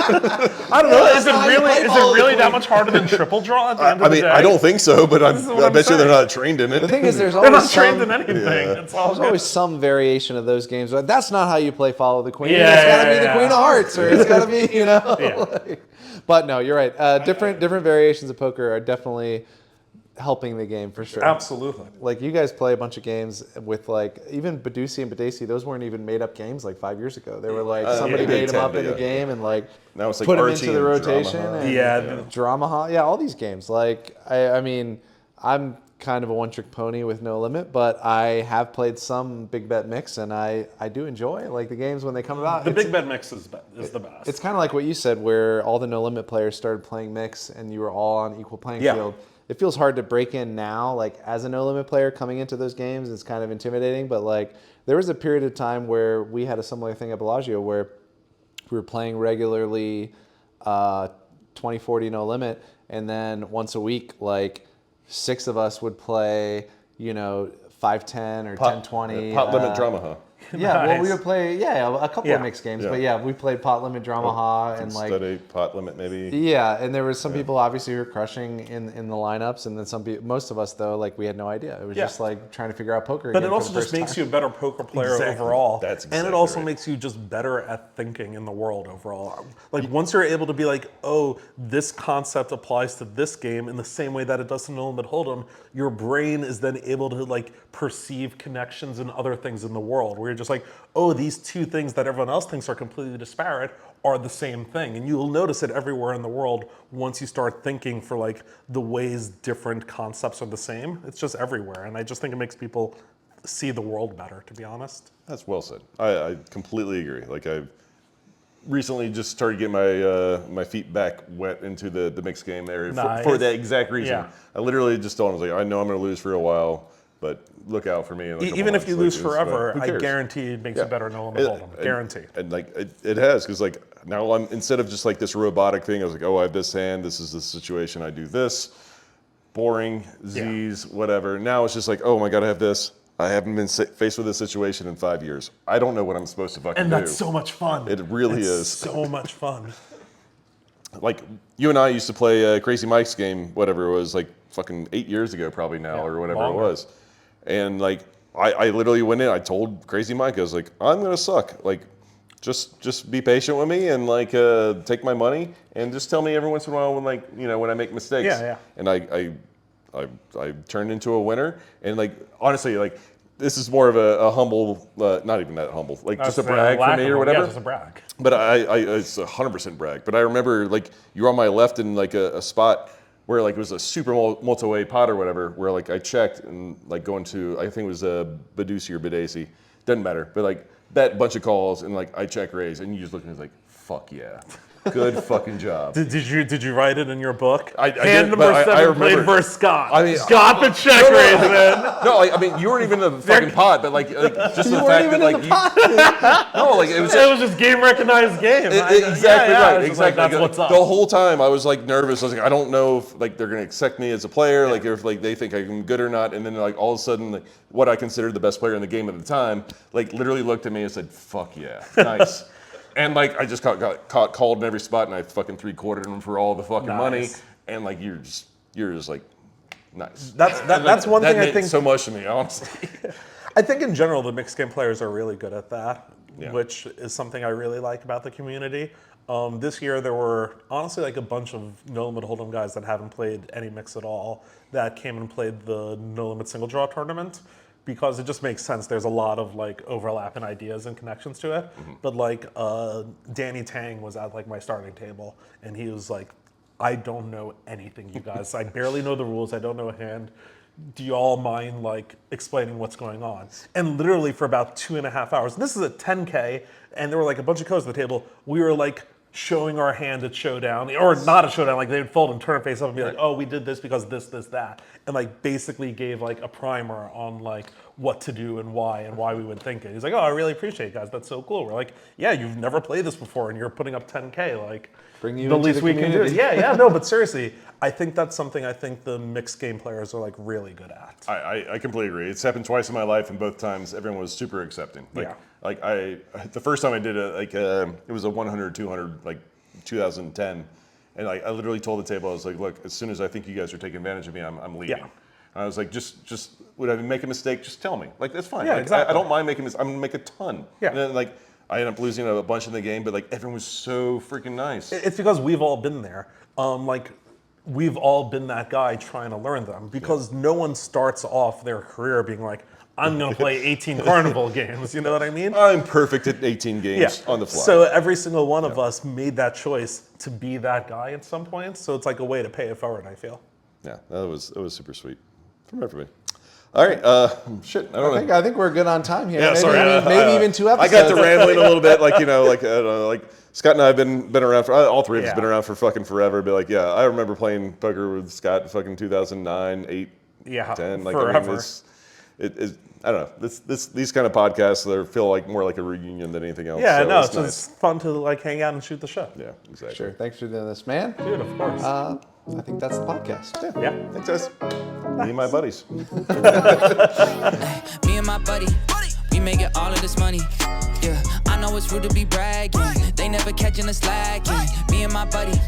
I don't know. Is not how you it play really that much harder than triple draw at the end I of the mean, day? I don't think so, but what I I'm bet you they're saying. not trained in it. The thing is, there's They're always not trained some, in anything. It's all there's good. always some variation of those games. But that's not how you play Follow the Queen. Yeah, It's got to yeah, be the yeah. Queen of Hearts, or it's got to be, you know. Yeah. But no, you're right. Different variations of poker are definitely helping the game for sure. Absolutely. Like you guys play a bunch of games with like even Badusi and Badesi. Those weren't even made up games like 5 years ago. They were like somebody yeah, made them Big up Ten, in the yeah. game and like Now it's like put them Archie into the and rotation. Drama. And Yeah. Drama, yeah, all these games. Like I mean, I'm kind of a one-trick pony with No Limit, but I have played some big bet mix, and I do enjoy like the games when they come about. The It's- big bet mix is the best. It's kind of like what you said, where all the No Limit players started playing mix, and you were all on equal playing Yeah. field. It feels hard to break in now, like as a No Limit player coming into those games. It's kind of intimidating, but like there was a period of time where we had a similar thing at Bellagio where we were playing regularly 20-40 No Limit, and then once a week, like 6 of us would play, 5-10 or 10-20. Pot limit drama, huh? Yeah, well, we Nice. would play, a couple Yeah. of mixed games, Yeah. but yeah, we played pot limit, drama ha, and like, Study, pot limit, maybe. yeah, and there was some people obviously who were crushing in the lineups, and then some people, most of us though, like we had no idea. It was Yeah. just like trying to figure out poker. But again it for also the just first makes time. you a better poker player Exactly. overall. That's and it exactly also right. makes you just better at thinking in the world overall. Like once you're able to be like, oh, this concept applies to this game in the same way that it does to No Limit Hold'em, your brain is then able to like perceive connections and other things in the world where you're just like, oh, these two things that everyone else thinks are completely disparate are the same thing. And you'll notice it everywhere in the world once you start thinking for like the ways different concepts are the same. It's just everywhere. And I just think it makes people see the world better, to be honest. That's well said. I completely agree. Like I've recently just started getting my feet back wet into the mixed game area Nice. for that exact reason. Yeah. I literally just told him, I was like, I know I'm going to lose for a while, but look out for me. In a couple Even if you months. lose Like, forever, who I cares? guarantee it makes you better No Limit Hold'em. Guarantee. And like it has, because like now I'm, instead of just like this robotic thing, I was like, oh, I have this hand, this is the situation, I do this, boring, Z's, whatever. Now it's just like, oh my God, I have this. I haven't been faced with this situation in 5 years. I don't know what I'm supposed to fucking And do. that's so much fun. It really It's is. so much fun. Like you and I used to play Crazy Mike's game, whatever it was, like fucking 8 years ago probably now, Yeah, or whatever longer. it was. And like I literally went in, I told Crazy Mike, I was like, I'm gonna suck. Like just be patient with me and like take my money and just tell me every once in a while when like, when I make mistakes. Yeah, yeah. And I turned into a winner. And like honestly, like this is more of a humble, not even that humble, like just a brag for me or whatever. Yeah, just a brag. But it's 100% brag. But I remember like you were on my left in like a spot where like it was a super multi-way pot or whatever, where like I checked and like going to, I think it was Badusi or Badesi, doesn't matter. But like bet bunch of calls and like I check raise and you just look at me like, fuck yeah. Good fucking job. Did you write it in your book? I Hand did, number but 7 played remember- versus Scott. I mean, Scott the check raise, man. No, like, I mean, you weren't even in the fucking pot, but like just the weren't fact even that in like the no, like it was It was just game recognized game. Exactly Yeah, I right. was just like, Exactly. that's Like, what's up. the whole time I was like nervous. I was like, I don't know if like they're gonna accept me as a player, like if like they think I'm good or not. And then like all of a sudden, like, what I considered the best player in the game at the time, like literally looked at me and said, "Fuck yeah, nice." And like I just got called in every spot, and I fucking 3/4 them for all the fucking money. Nice. And like you're just like nice. That's one that thing I meant think. so much to me, honestly. I think in general the mixed game players are really good at that, Yeah. which is something I really like about the community. This year there were honestly like a bunch of No Limit Hold'em guys that haven't played any mix at all that came and played the No Limit Single Draw tournament because it just makes sense. There's a lot of like overlap in ideas and connections to it. But like Danny Tang was at like my starting table and he was like, I don't know anything, you guys. I barely know the rules. I don't know a hand. Do you all mind like explaining what's going on? And literally for about 2.5 hours, this is a 10K, and there were like a bunch of codes at the table. We were like showing our hand at showdown, or not a showdown, like they would fold and turn face up and be like, oh, we did this because this, that. And like basically gave like a primer on like what to do and why we would think it. He's like, oh, I really appreciate it, guys. That's so cool. We're like, yeah, you've never played this before and you're putting up 10K. Like, Bring you the into least the we can do. community. Yeah, no, but seriously, I think that's something I think the mixed game players are like really good at. I completely agree. It's happened twice in my life, and both times everyone was super accepting. Like, Yeah. like the first time I did it, it was a 100, 200, like 2010, and I literally told the table, I was like, look, as soon as I think you guys are taking advantage of me, I'm leaving. Yeah. I was like, just would I make a mistake? Just tell me. Like, that's fine. Yeah, Like, exactly. I don't mind making mistakes. I'm gonna make a ton. Yeah. And then like I ended up losing a bunch in the game, but like everyone was so freaking nice. It's because we've all been there. Like, we've all been that guy trying to learn them because no one starts off their career being like, I'm going to play 18 carnival games. You know what I mean? I'm perfect at 18 games on the fly. So every single one of us made that choice to be that guy at some point. So it's like a way to pay it forward, I feel. Yeah, it was super sweet from everybody. All right, shit. I don't know. I think we're good on time here. Yeah, maybe sorry. maybe even 2 episodes. I got to rambling a little bit, like I don't know, like Scott and I have been around for all three of us Yeah. been around for fucking forever. But like, yeah, I remember playing poker with Scott in fucking 2009, 8, Yeah, 10. Like, forever. I mean, I don't know. These kind of podcasts feel like more like a reunion than anything else. Yeah, so no, it's so nice. it's fun to like hang out and shoot the show. Yeah, exactly. Sure. Thanks for doing this, man. Dude, of course. I think that's the podcast. yeah. Thanks, guys. Me and my buddies. Me and my buddy, we making all of this money. Yeah, I know it's rude to be bragging. They never catching us slacking. Me and my buddy,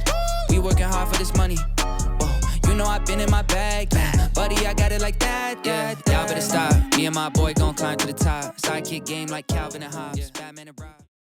we working hard for this money. Whoa, you know I've been in my bag, yeah. Buddy, I got it like that, yeah. Y'all better stop. Me and my boy gon' climb to the top. Sidekick game like Calvin and Hobbes. Batman and Rob.